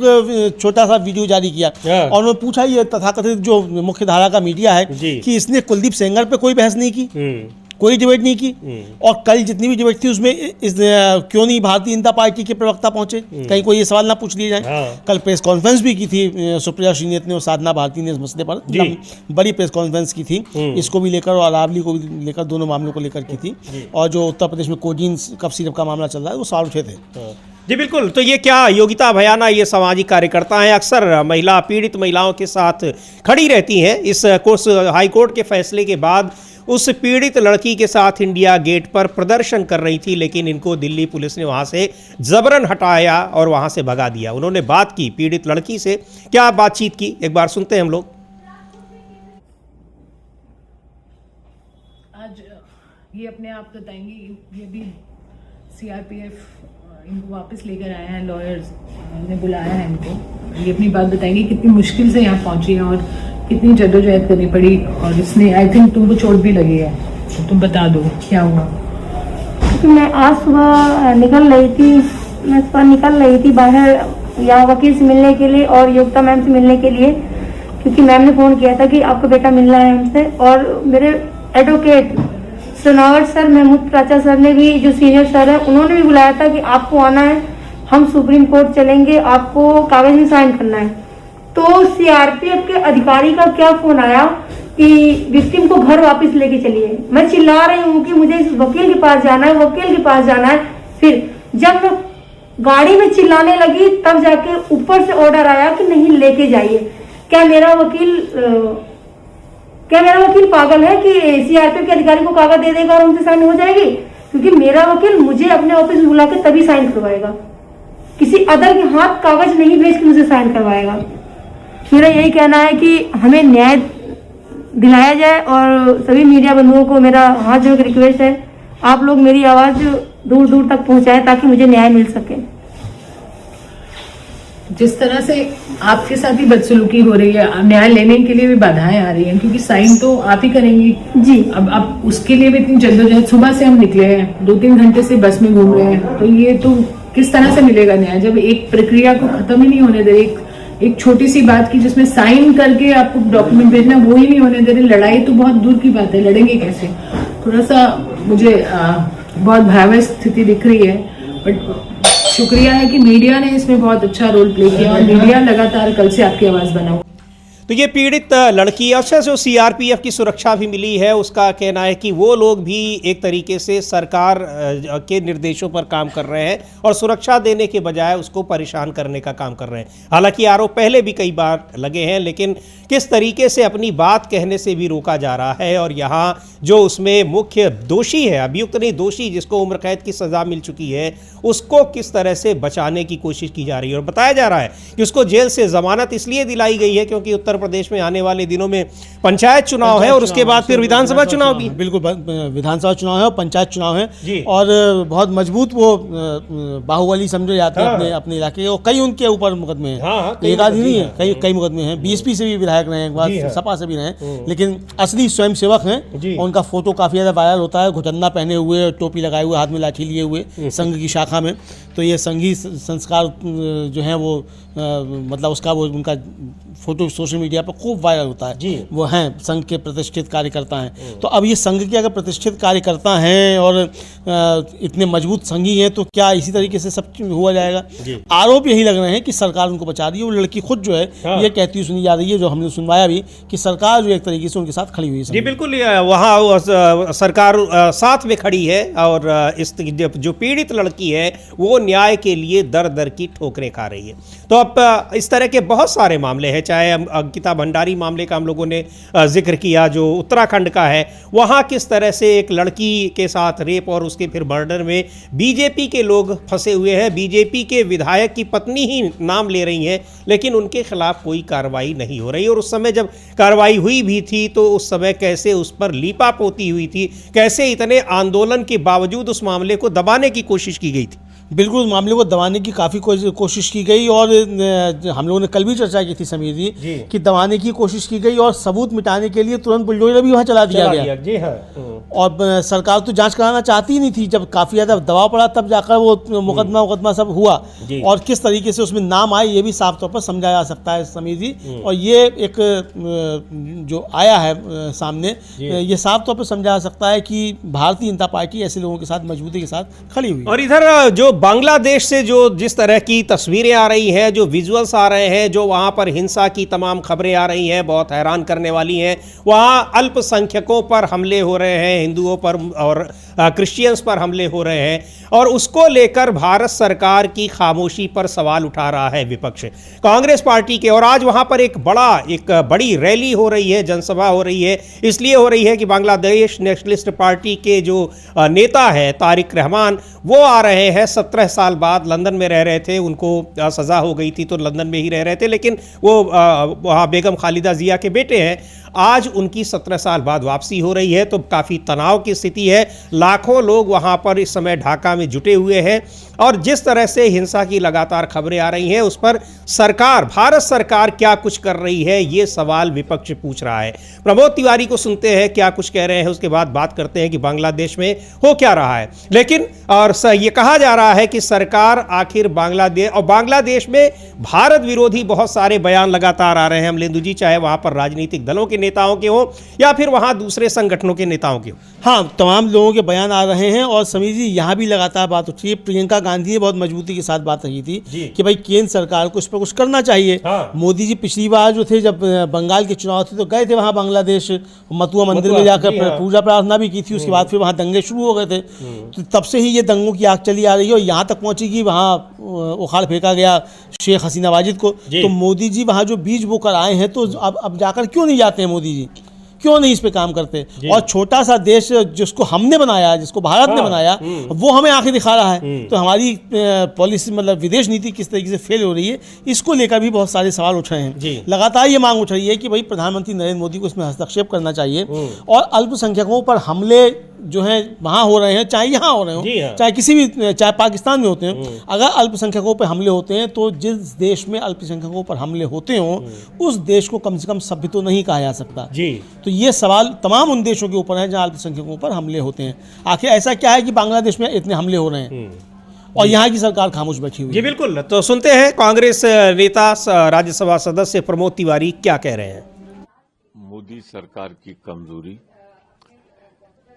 Speaker 2: छोटा सा वीडियो जारी किया और उन्होंने पूछा ये तथाकथित जो मुख्य धारा का मीडिया है कि इसने कुलदीप सेंगर पे कोई बहस नहीं की, कोई डिबेट नहीं की। और कल जितनी भी डिबेट थी उसमें क्यों नहीं भारतीय जनता पार्टी के प्रवक्ता पहुंचे, कहीं कोई ये सवाल ना पूछ लिए जाए। कल प्रेस कॉन्फ्रेंस भी की थी सुप्रिया शिंदे ने और साधना भारती ने इस मसले पर बड़ी प्रेस कॉन्फ्रेंस की थी, इसको भी लेकर और अरावली को भी लेकर, दोनों मामलों को लेकर की थी। और जो उत्तर प्रदेश में कोजीन कफ सिरप का मामला चल रहा है वो सवाल उठे थे।
Speaker 1: जी बिल्कुल। तो ये क्या योगिता भयाना ये सामाजिक कार्यकर्ता हैं, अक्सर पीड़ित महिलाओं के साथ खड़ी रहती हैं। इस हाई कोर्ट के फैसले के बाद उस पीड़ित लड़की के साथ इंडिया गेट पर प्रदर्शन कर रही थी, लेकिन इनको दिल्ली पुलिस ने वहां से जबरन हटाया और वहां से भगा दिया। उन्होंने बात की पीड़ित लड़की से, क्या बातचीत की एक बार सुनते हैं हम लोग।
Speaker 7: आज ये अपने आप बताएंगी, ये भी सीआरपीएफ इनको वापस लेकर आए हैं, लॉयर्स ने बुलाया है इनको। ये अपनी बात बताएंगे कितनी मुश्किल से यहाँ पहुंची है और कितनी जद्दोजहद करनी पड़ी, और इसने आई थिंक तुमको चोट भी लगी है, तो तुम बता दो क्या हुआ।
Speaker 5: मैं आज सुबह निकल रही थी बाहर यहाँ वकील से मिलने के लिए और योगिता मैम से मिलने के लिए, क्योंकि मैम ने फ़ोन किया था कि आपका बेटा मिल रहा है हमसे। और मेरे एडवोकेट सोनावट सर, महमूद प्राचा सर ने भी, जो सीनियर सर है, उन्होंने भी बुलाया था कि आपको आना है, हम सुप्रीम कोर्ट चलेंगे, आपको कागज में साइन करना है। तो सीआरपीएफ के अधिकारी का क्या फोन आया कि विक्टिम को घर वापस लेके चलिए। मैं चिल्ला रही हूँ कि मुझे इस वकील के पास जाना है, वकील के पास जाना है। फिर जब मैं गाड़ी में चिल्लाने लगी तब जाके ऊपर से ऑर्डर आया कि नहीं लेके जाइए। क्या मेरा वकील पागल है कि सीआरपीएफ के अधिकारी को कागज दे देगा और उनसे साइन हो जाएगी? क्योंकि मेरा वकील मुझे अपने ऑफिस में बुला के तभी साइन करवाएगा, किसी अदर के हाथ कागज नहीं भेज के मुझे साइन करवाएगा। मेरा यही कहना है कि हमें न्याय दिलाया जाए और सभी मीडिया बंधुओं को मेरा हाथ जोड़ के रिक्वेस्ट है, आप लोग मेरी आवाज दूर दूर तक पहुंचाएं ताकि मुझे न्याय मिल सके।
Speaker 7: जिस तरह से आपके साथ ही बदसलूकी हो रही है, न्याय लेने के लिए भी बाधाएं आ रही हैं, क्योंकि साइन तो आप ही करेंगी
Speaker 5: जी।
Speaker 7: अब उसके लिए भी इतनी जद्दोजहद, सुबह से हम निकले हैं, 2-3 घंटे से बस में घूम रहे हैं, तो ये तो किस तरह से मिलेगा न्याय जब एक प्रक्रिया को खत्म ही नहीं होने दे रहे, एक छोटी सी बात की जिसमें साइन करके आपको डॉक्यूमेंट भेजना वो ही नहीं होने दे रहे। लड़ाई तो बहुत दूर की बात है, लड़ेंगे कैसे? थोड़ा सा मुझे बहुत भयावह स्थिति दिख रही है, बट शुक्रिया है कि मीडिया ने इसमें बहुत अच्छा रोल प्ले किया और मीडिया लगातार कल से आपकी आवाज बना।
Speaker 1: तो ये पीड़ित लड़की, अच्छा जो सीआरपीएफ की सुरक्षा भी मिली है, उसका कहना है कि वो लोग भी एक तरीके से सरकार के निर्देशों पर काम कर रहे हैं और सुरक्षा देने के बजाय उसको परेशान करने का काम कर रहे हैं। हालांकि आरोप पहले भी कई बार लगे हैं, लेकिन किस तरीके से अपनी बात कहने से भी रोका जा रहा है। और यहाँ जो उसमें मुख्य दोषी है, अभियुक्त नहीं दोषी, जिसको उम्र कैद की सज़ा मिल चुकी है, उसको किस तरह से बचाने की कोशिश की जा रही है। और बताया जा रहा है कि उसको जेल से ज़मानत इसलिए दिलाई गई है क्योंकि उत्तर प्रदेश में आने वाले दिनों में पंचायत चुनाव है और उसके बाद फिर विधानसभा चुनाव भी।
Speaker 2: बिल्कुल, विधानसभा चुनाव है और पंचायत चुनाव है और बहुत मजबूत वो बाहुबली समझे जाते हैं अपने इलाके के। और कई उनके ऊपर मुकदमे हैं, एक आदमी नहीं है, कई मुकदमे हैं। बीएसपी से भी विधायक रहे, एक बार सपा से भी रहे, लेकिन असली स्वयंसेवक हैं। उनका फोटो काफी ज्यादा वायरल होता है, घुटन्ना पहने हुए, टोपी लगाए हुए, हाथ में लाठी लिए हुए, संघ की शाखा में। तो ये संघी संस्कार जो है वो मतलब उसका वो उनका फोटो सोशल मीडिया पर खूब वायरल होता है। वो हैं संघ के प्रतिष्ठित कार्यकर्ता हैं। तो अब ये संघ के अगर प्रतिष्ठित कार्यकर्ता हैं और इतने मजबूत संघी हैं, तो क्या इसी तरीके से सब हुआ जाएगा? आरोप यही लग रहे हैं कि सरकार उनको बचा रही है। वो लड़की खुद जो है ये कहती हुई सुनी जा रही है, जो हमने सुनवाया भी, कि सरकार जो एक तरीके से उनके साथ खड़ी हुई है।
Speaker 1: जी बिल्कुल, वहाँ सरकार साथ में खड़ी है और इस जो पीड़ित लड़की है वो न्याय के लिए दर दर की ठोकरें खा रही है। तो अब इस तरह के बहुत सारे मामले हैं, चाहे अंकिता भंडारी मामले का हम लोगों ने जिक्र किया जो उत्तराखंड का है, वहाँ किस तरह से एक लड़की के साथ रेप और उसके फिर मर्डर में बीजेपी के लोग फंसे हुए हैं। बीजेपी के विधायक की पत्नी ही नाम ले रही हैं, लेकिन उनके खिलाफ कोई कार्रवाई नहीं हो रही। और उस समय जब कार्रवाई हुई भी थी तो उस समय कैसे उस पर लीपापोती हुई थी, कैसे इतने आंदोलन के बावजूद उस मामले को दबाने की कोशिश की गई थी।
Speaker 2: बिल्कुल, मामले को दबाने की काफ़ी कोशिश की गई और हम लोगों ने कल भी चर्चा की थी समीर जी कि दबाने की कोशिश की गई और सबूत मिटाने के लिए तुरंत बुलडोजर भी वहाँ चला दिया गया।
Speaker 1: जी हाँ।
Speaker 2: और सरकार तो जांच कराना चाहती ही नहीं थी। जब काफ़ी ज़्यादा दबाव पड़ा तब जाकर वो मुकदमा सब हुआ और किस तरीके से उसमें नाम आए ये भी साफ तौर पर समझा जा सकता है समीर जी। और ये एक जो आया है सामने, ये साफ तौर पर समझा जा सकता है कि भारतीय जनता पार्टी ऐसे लोगों के साथ मजबूती के साथ खड़ी हुई।
Speaker 1: और इधर जो बांग्लादेश से जो जिस तरह की तस्वीरें आ रही हैं, जो विजुअल्स आ रहे हैं, जो वहाँ पर हिंसा की तमाम खबरें आ रही हैं, बहुत हैरान करने वाली हैं। वहाँ अल्पसंख्यकों पर हमले हो रहे हैं, हिंदुओं पर और क्रिश्चियंस पर हमले हो रहे हैं और उसको लेकर भारत सरकार की खामोशी पर सवाल उठा रहा है विपक्ष, कांग्रेस पार्टी के। और आज वहाँ पर एक बड़ी रैली हो रही है, जनसभा हो रही है। इसलिए हो रही है कि बांग्लादेश नेशनलिस्ट पार्टी के जो नेता है तारिक रहमान, वो आ रहे हैं। 17 साल बाद लंदन में रह रहे थे, उनको सज़ा हो गई थी तो लंदन में ही रह रहे थे, लेकिन वो वहाँ बेगम खालिदा जिया के बेटे हैं। आज उनकी 17 साल बाद वापसी हो रही है, तो काफ़ी तनाव की स्थिति है। लाखों लोग वहाँ पर इस समय ढाका में जुटे हुए हैं और जिस तरह से हिंसा की लगातार खबरें आ रही हैं, उस पर सरकार, भारत सरकार क्या कुछ कर रही है, ये सवाल विपक्ष पूछ रहा है। प्रमोद तिवारी को सुनते हैं क्या कुछ कह रहे हैं, उसके बाद बात करते हैं कि बांग्लादेश में हो क्या रहा है। लेकिन और ये कहा जा रहा है कि सरकार आखिर बांग्लादेश में भारत विरोधी बहुत सारे बयान लगातार आ रहे हैं अमलेंदु जी, चाहे वहाँ पर राजनीतिक दलों के नेताओं के हो या फिर वहाँ दूसरे संगठनों के नेताओं के हो।
Speaker 2: हाँ, तमाम लोगों के बयान आ रहे हैं और समीर जी यहाँ भी लगातार बात उठी है। प्रियंका गांधी ने बहुत मजबूती के साथ बात रही थी कि भाई केंद्र सरकार को इस पर कुछ करना चाहिए। मोदी जी पिछली बार जो थे, जब बंगाल के चुनाव थे, तो गए थे वहाँ बांग्लादेश, मथुआ मंदिर में जाकर पूजा प्रार्थना भी की थी। उसके बाद फिर वहाँ दंगे शुरू हो गए थे, तो तब से ही ये दंगों की आग चली आ रही है और यहाँ तक पहुँची कि वहाँ उखाड़ फेंका गया शेख हसीना वाजिद को। तो मोदी जी वहाँ जो बीज बोकर आए हैं, तो अब जाकर क्यों नहीं जाते हैं मोदी जी, क्यों नहीं इस पे काम करते? और छोटा सा देश जिसको हमने बनाया, जिसको भारत ने बनाया, वो हमें आंखें दिखा रहा है। तो हमारी पॉलिसी मतलब विदेश नीति किस तरीके से फेल हो रही है, इसको लेकर भी बहुत सारे सवाल उठ रहे हैं। लगातार ये मांग उठ रही है कि भाई प्रधानमंत्री नरेंद्र मोदी को इसमें हस्तक्षेप करना चाहिए और अल्पसंख्यकों पर हमले जो है वहाँ हो रहे हैं, चाहे यहाँ हो रहे हो, चाहे किसी भी, चाहे पाकिस्तान में होते हैं, अगर अल्पसंख्यकों पर हमले होते हैं तो जिस देश में अल्पसंख्यकों पर हमले होते हों उस देश को कम से कम सभ्य तो नहीं कहा जा सकता। तो ये सवाल तमाम उन देशों के ऊपर है जहाँ अल्पसंख्यकों पर हमले होते हैं। आखिर ऐसा क्या है कि बांग्लादेश में इतने हमले हो रहे हैं? और यहाँ की सरकार खामोश बैठी हुई
Speaker 1: जी
Speaker 2: है।
Speaker 1: बिल्कुल। तो सुनते हैं कांग्रेस नेता राज्यसभा सदस्य प्रमोद तिवारी क्या कह रहे हैं।
Speaker 8: मोदी सरकार की कमजोरी,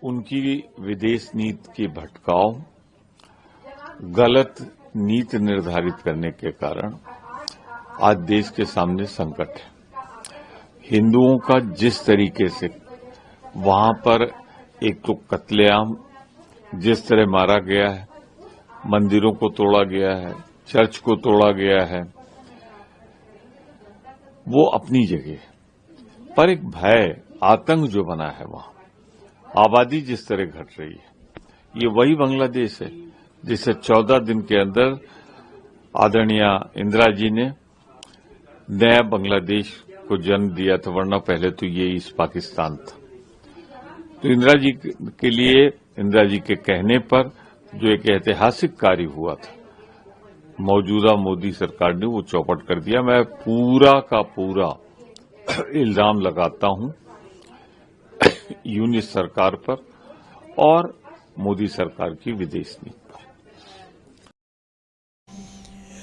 Speaker 8: उनकी विदेश नीति के भटकाव, गलत नीति निर्धारित करने के कारण आज देश के सामने संकट है। हिंदुओं का जिस तरीके से वहां पर एक तो कत्लेआम जिस तरह मारा गया है, मंदिरों को तोड़ा गया है, चर्च को तोड़ा गया है, वो अपनी जगह है, पर एक भय, आतंक जो बना है वहां, आबादी जिस तरह घट रही है, ये वही बांग्लादेश है जिसे 14 दिन के अंदर आदरणीय इंदिरा जी ने नया बांग्लादेश को जन्म दिया था, वरना पहले तो ये ईस्ट पाकिस्तान था। तो इंदिरा जी के लिए, इंदिरा जी के कहने पर जो एक ऐतिहासिक कार्य हुआ था, मौजूदा मोदी सरकार ने वो चौपट कर दिया। मैं पूरा का पूरा इल्जाम लगाता हूं यूनिट सरकार पर और मोदी सरकार की विदेश नीति पर।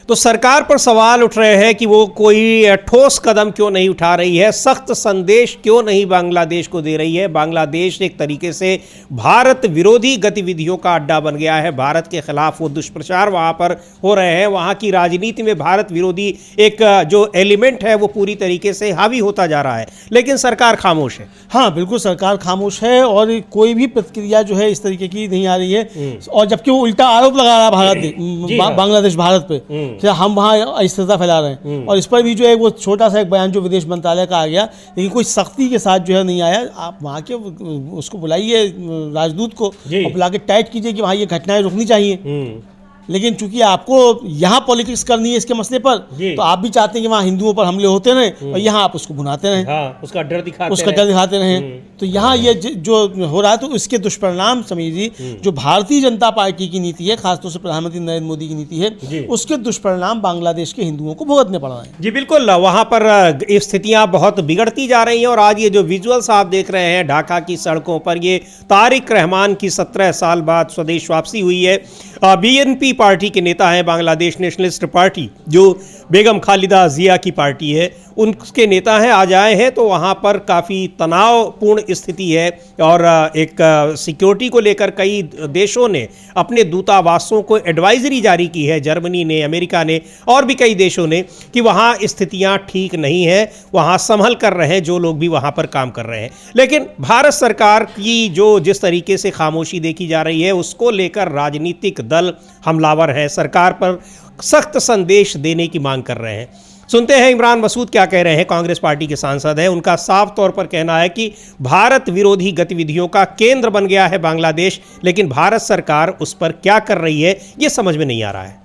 Speaker 1: तो सरकार पर सवाल उठ रहे हैं कि वो कोई ठोस कदम क्यों नहीं उठा रही है, सख्त संदेश क्यों नहीं बांग्लादेश को दे रही है। बांग्लादेश एक तरीके से भारत विरोधी गतिविधियों का अड्डा बन गया है। भारत के खिलाफ वो दुष्प्रचार वहां पर हो रहे हैं। वहां की राजनीति में भारत विरोधी एक जो एलिमेंट है वो पूरी तरीके से हावी होता जा रहा है, लेकिन सरकार खामोश है।
Speaker 2: हाँ बिल्कुल, सरकार खामोश है और कोई भी प्रतिक्रिया जो है इस तरीके की नहीं आ रही है। और जबकि वो उल्टा आरोप लगा रहा है भारत, बांग्लादेश भारत पे, हम वहाँ अस्थिरता फैला रहे हैं। और इस पर भी जो है वो छोटा सा एक बयान जो विदेश मंत्रालय का आ गया, लेकिन कोई सख्ती के साथ जो है नहीं आया। आप वहाँ के उसको बुलाइए राजदूत को और बुला के टाइट कीजिए कि वहाँ ये घटनाएं रुकनी चाहिए। लेकिन चूंकि आपको यहाँ पॉलिटिक्स करनी है इसके मसले पर, तो आप भी चाहते हैं कि वहाँ हिंदुओं पर हमले होते रहें और यहाँ आप उसको भुनाते रहें,
Speaker 1: हाँ, उसका डर दिखाते
Speaker 2: रहें। तो यहाँ ये जो हो रहा है, तो इसके दुष्परिणाम समीर जी, जो भारतीय जनता पार्टी की नीति है, खासतौर से प्रधानमंत्री नरेंद्र मोदी की नीति है, उसके दुष्परिणाम बांग्लादेश के हिंदुओं को भुगतने पड़ रहे हैं।
Speaker 1: जी बिल्कुल, वहाँ पर स्थितियाँ बहुत बिगड़ती जा रही हैं। और आज ये जो विजुअल्स आप देख रहे हैं ढाका की सड़कों पर, ये तारिक रहमान की 17 साल बाद स्वदेश वापसी हुई है। बीएनपी पार्टी के नेता हैं, बांग्लादेश नेशनलिस्ट पार्टी, जो बेगम खालिदा जिया की पार्टी है, उनके नेता हैं, आज आए हैं। तो वहाँ पर काफ़ी तनावपूर्ण स्थिति है और एक सिक्योरिटी को लेकर कई देशों ने अपने दूतावासों को एडवाइजरी जारी की है, जर्मनी ने, अमेरिका ने और भी कई देशों ने, कि वहाँ स्थितियाँ ठीक नहीं हैं, वहाँ संभल कर रहे हैं जो लोग भी वहाँ पर काम कर रहे हैं। लेकिन भारत सरकार की जो जिस तरीके से खामोशी देखी जा रही है, उसको लेकर राजनीतिक दल हमलावर है, सरकार पर सख्त संदेश देने की मांग कर रहे हैं। सुनते हैं इमरान मसूद क्या कह रहे हैं। कांग्रेस पार्टी के सांसद हैं। उनका साफ तौर पर कहना है कि भारत विरोधी गतिविधियों का केंद्र बन गया है बांग्लादेश, लेकिन भारत सरकार उस पर क्या कर रही है ये समझ में नहीं आ रहा है।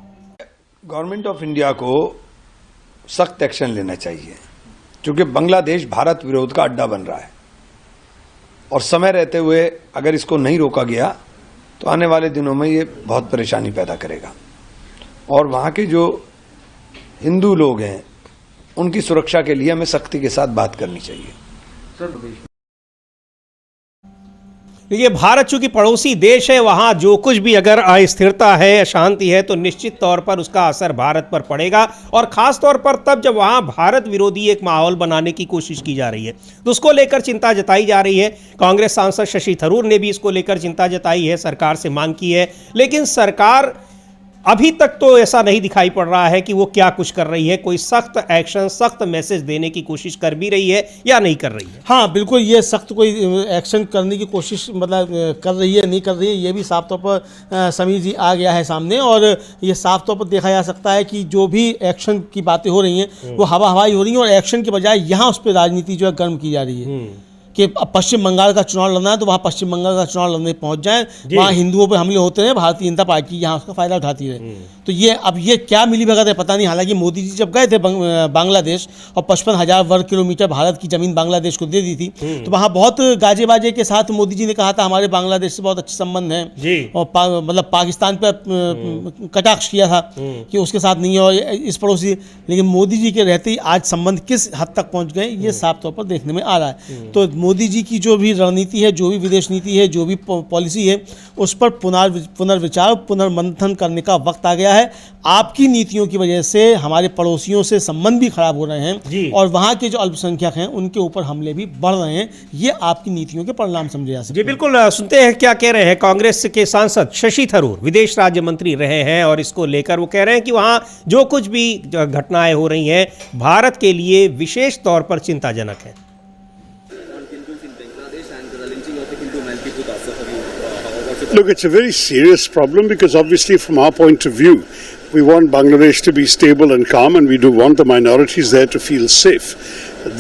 Speaker 9: गवर्नमेंट ऑफ इंडिया को सख्त एक्शन लेना चाहिए, क्योंकि बांग्लादेश भारत विरोध का अड्डा बन रहा है और समय रहते हुए अगर इसको नहीं रोका गया तो आने वाले दिनों में ये बहुत परेशानी पैदा करेगा। और वहाँ के जो हिंदू लोग हैं उनकी सुरक्षा के लिए हमें सख्ती के साथ बात करनी चाहिए।
Speaker 1: देखिए, भारत चूंकि पड़ोसी देश है, वहाँ जो कुछ भी अगर अस्थिरता है, अशांति है, तो निश्चित तौर पर उसका असर भारत पर पड़ेगा। और ख़ास तौर पर तब जब वहाँ भारत विरोधी एक माहौल बनाने की कोशिश की जा रही है, तो उसको लेकर चिंता जताई जा रही है। कांग्रेस सांसद शशि थरूर ने भी इसको लेकर चिंता जताई है, सरकार से मांग की है। लेकिन सरकार अभी तक तो ऐसा नहीं दिखाई पड़ रहा है कि वो क्या कुछ कर रही है, कोई सख्त एक्शन, सख्त मैसेज देने की कोशिश कर भी रही है या नहीं कर रही है।
Speaker 2: हाँ बिल्कुल, ये सख्त कोई एक्शन करने की कोशिश मतलब कर रही है नहीं कर रही है, ये भी साफ तौर पर समीर जी आ गया है सामने। और ये साफ तौर पर देखा जा सकता है कि जो भी एक्शन की बातें हो रही हैं वो हवाई हो रही हैं, और एक्शन के बजाय यहाँ उस पर राजनीति जो है गर्म की जा रही है कि पश्चिम बंगाल का चुनाव लड़ना है तो वहाँ पश्चिम बंगाल का चुनाव लड़ने पहुँच जाए, वहाँ हिंदुओं पर हमले होते हैं, भारतीय जनता पार्टी यहाँ उसका फ़ायदा उठाती रहे। तो ये अब ये क्या मिली भगत है पता नहीं। हालांकि मोदी जी जब गए थे बांग्लादेश और 55,000 वर्ग किलोमीटर भारत की ज़मीन बांग्लादेश को दे दी थी, तो वहाँ बहुत गाजे बाजे के साथ मोदी जी ने कहा था हमारे बांग्लादेश से बहुत अच्छे संबंध हैं, और मतलब पाकिस्तान पर कटाक्ष किया था कि उसके साथ नहीं है और इस पड़ोसी। लेकिन मोदी जी के रहते ही आज संबंध किस हद तक पहुँच गए ये साफ तौर पर देखने में आ रहा है। तो मोदी जी की जो भी रणनीति है, जो भी विदेश नीति है, जो भी पॉलिसी है, उस पर पुनर्विचार, पुनर्मंथन करने का वक्त आ गया है। आपकी नीतियों की वजह से हमारे पड़ोसियों से संबंध भी खराब हो रहे हैं और वहाँ के जो अल्पसंख्यक हैं उनके ऊपर हमले भी बढ़ रहे हैं। ये आपकी नीतियों के परिणाम समझे जा सकते
Speaker 1: जी
Speaker 2: हैं।
Speaker 1: बिल्कुल, सुनते हैं क्या कह रहे हैं कांग्रेस के सांसद शशि थरूर, विदेश राज्य मंत्री रहे हैं, और इसको लेकर वो कह रहे हैं कि वहाँ जो कुछ भी घटनाएं हो रही हैं भारत के लिए विशेष तौर पर चिंताजनक है।
Speaker 10: Look, it's a very serious problem because obviously from our point of view, we want Bangladesh to be stable and calm, and we do want the minorities there to feel safe.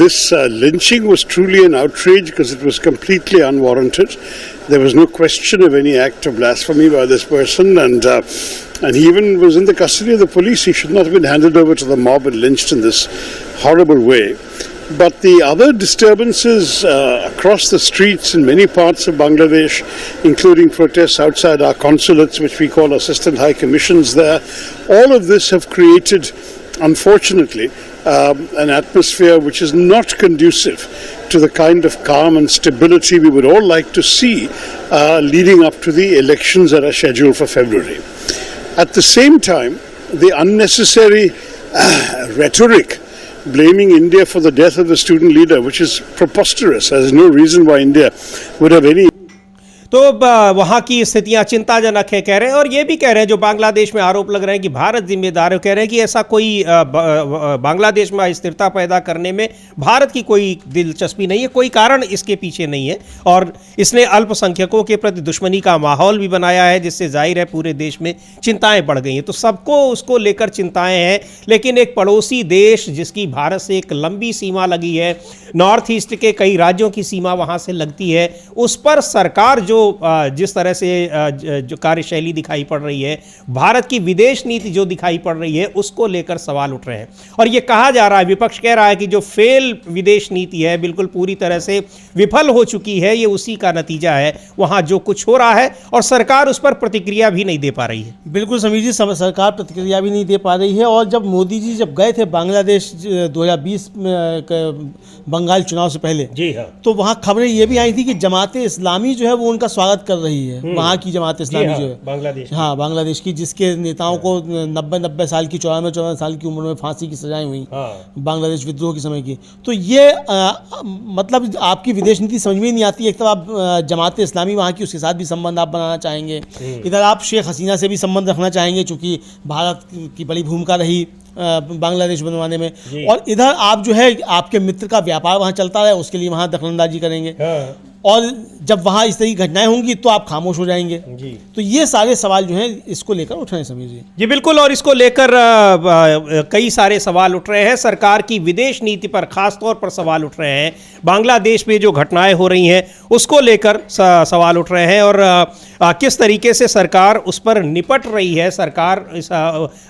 Speaker 10: This lynching was truly an outrage because it was completely unwarranted. There was no question of any act of blasphemy by this person, and he even was in the custody of the police. He should not have been handed over to the mob and lynched in this horrible way. But the other disturbances across the streets in many parts of Bangladesh, including protests outside our consulates, which we call assistant high commissions there, all of this have created, unfortunately, an atmosphere which is not conducive to the kind of calm and stability we would all like to see leading up to the elections that are scheduled for February. At the same time, the unnecessary rhetoric blaming India for the death of the student leader, which is preposterous. There is no reason why India would have any.
Speaker 1: तो वहाँ की स्थितियाँ चिंताजनक है कह रहे हैं, और ये भी कह रहे हैं जो बांग्लादेश में आरोप लग रहे हैं कि भारत जिम्मेदार है, कह रहे हैं कि ऐसा कोई बांग्लादेश में अस्थिरता पैदा करने में भारत की कोई दिलचस्पी नहीं है, कोई कारण इसके पीछे नहीं है, और इसने अल्पसंख्यकों के प्रति दुश्मनी का माहौल भी बनाया है, जिससे जाहिर है पूरे देश में चिंताएं बढ़ गई हैं। तो सबको उसको लेकर चिंताएं हैं, लेकिन एक पड़ोसी देश जिसकी भारत से एक लंबी सीमा लगी है, नॉर्थ ईस्ट के कई राज्यों की सीमा वहाँ से लगती है, उस पर सरकार जिस तरह से जो कार्यशैली दिखाई पड़ रही है, भारत की विदेश नीति जो दिखाई पड़ रही है, उसको लेकर सवाल उठ रहे हैं। और ये कहा जा रहा है, विपक्ष कह रहा है कि जो फेल विदेश नीति है बिल्कुल पूरी तरह से विफल हो चुकी है, ये उसी का नतीजा है। वहाँ जो कुछ हो रहा है और सरकार उस पर प्रतिक्रिया भी नहीं दे पा रही है।
Speaker 2: बिल्कुल समीर जी, सरकार प्रतिक्रिया भी नहीं दे पा रही है। और जब मोदी जी गए थे बांग्लादेश 2020 बंगाल चुनाव से पहले, जी हाँ, तो वहाँ खबरें ये भी आई थी कि जमाते इस्लामी जो है वो उनका स्वागत कर रही है। वहाँ की जमात इस्लामी जो है बांग्लादेश की, जिसके नेताओं को 90 साल की 94 साल की उम्र में फांसी की सजाएं हुई बांग्लादेश विद्रोह के समय की। तो ये मतलब आपकी विदेश नीति समझ में ही नहीं आती। एक तो आप जमात इस्लामी वहाँ की, उसके साथ भी संबंध आप बनाना चाहेंगे, इधर आप शेख हसीना से भी संबंध रखना चाहेंगे चूँकि भारत की बड़ी भूमिका रही बांग्लादेश बनवाने में, और इधर आप जो है आपके मित्र का व्यापार वहाँ चलता है, उसके लिए वहाँ दखलंदाजी करेंगे, और जब वहाँ इस तरह की घटनाएं होंगी तो आप खामोश हो जाएंगे। जी। तो ये सारे सवाल जो हैं इसको लेकर उठ रहे हैं समीर जी।
Speaker 1: जी बिल्कुल, और इसको लेकर कई सारे सवाल उठ रहे हैं। सरकार की विदेश नीति पर खास तौर पर सवाल उठ रहे हैं। बांग्लादेश में जो घटनाएं हो रही हैं उसको लेकर सवाल उठ रहे हैं, और किस तरीके से सरकार उस पर निपट रही है। सरकार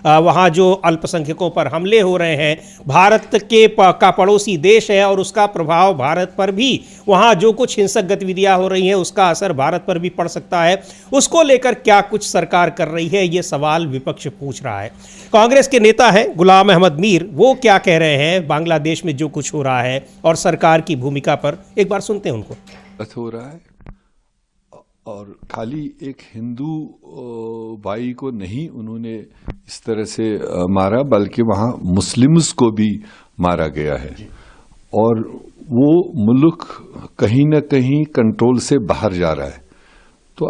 Speaker 1: वहाँ जो अल्पसंख्यकों पर हमले हो रहे हैं, भारत का पड़ोसी देश है और उसका प्रभाव भारत पर भी, वहाँ जो कुछ हिंसक गतिविधियां हो रही हैं उसका असर भारत पर भी पड़ सकता है, उसको लेकर क्या कुछ सरकार कर रही है, ये सवाल विपक्ष पूछ रहा है। कांग्रेस के नेता हैं गुलाम अहमद मीर, वो क्या कह रहे हैं बांग्लादेश में जो कुछ हो रहा है और सरकार की भूमिका पर, एक बार सुनते हैं उनको।
Speaker 11: हो रहा है, और खाली एक हिंदू भाई को नहीं उन्होंने इस तरह से मारा, बल्कि वहां मुस्लिम्स को भी मारा गया है, और वो मुल्क कहीं न कहीं कंट्रोल से बाहर जा रहा है। तो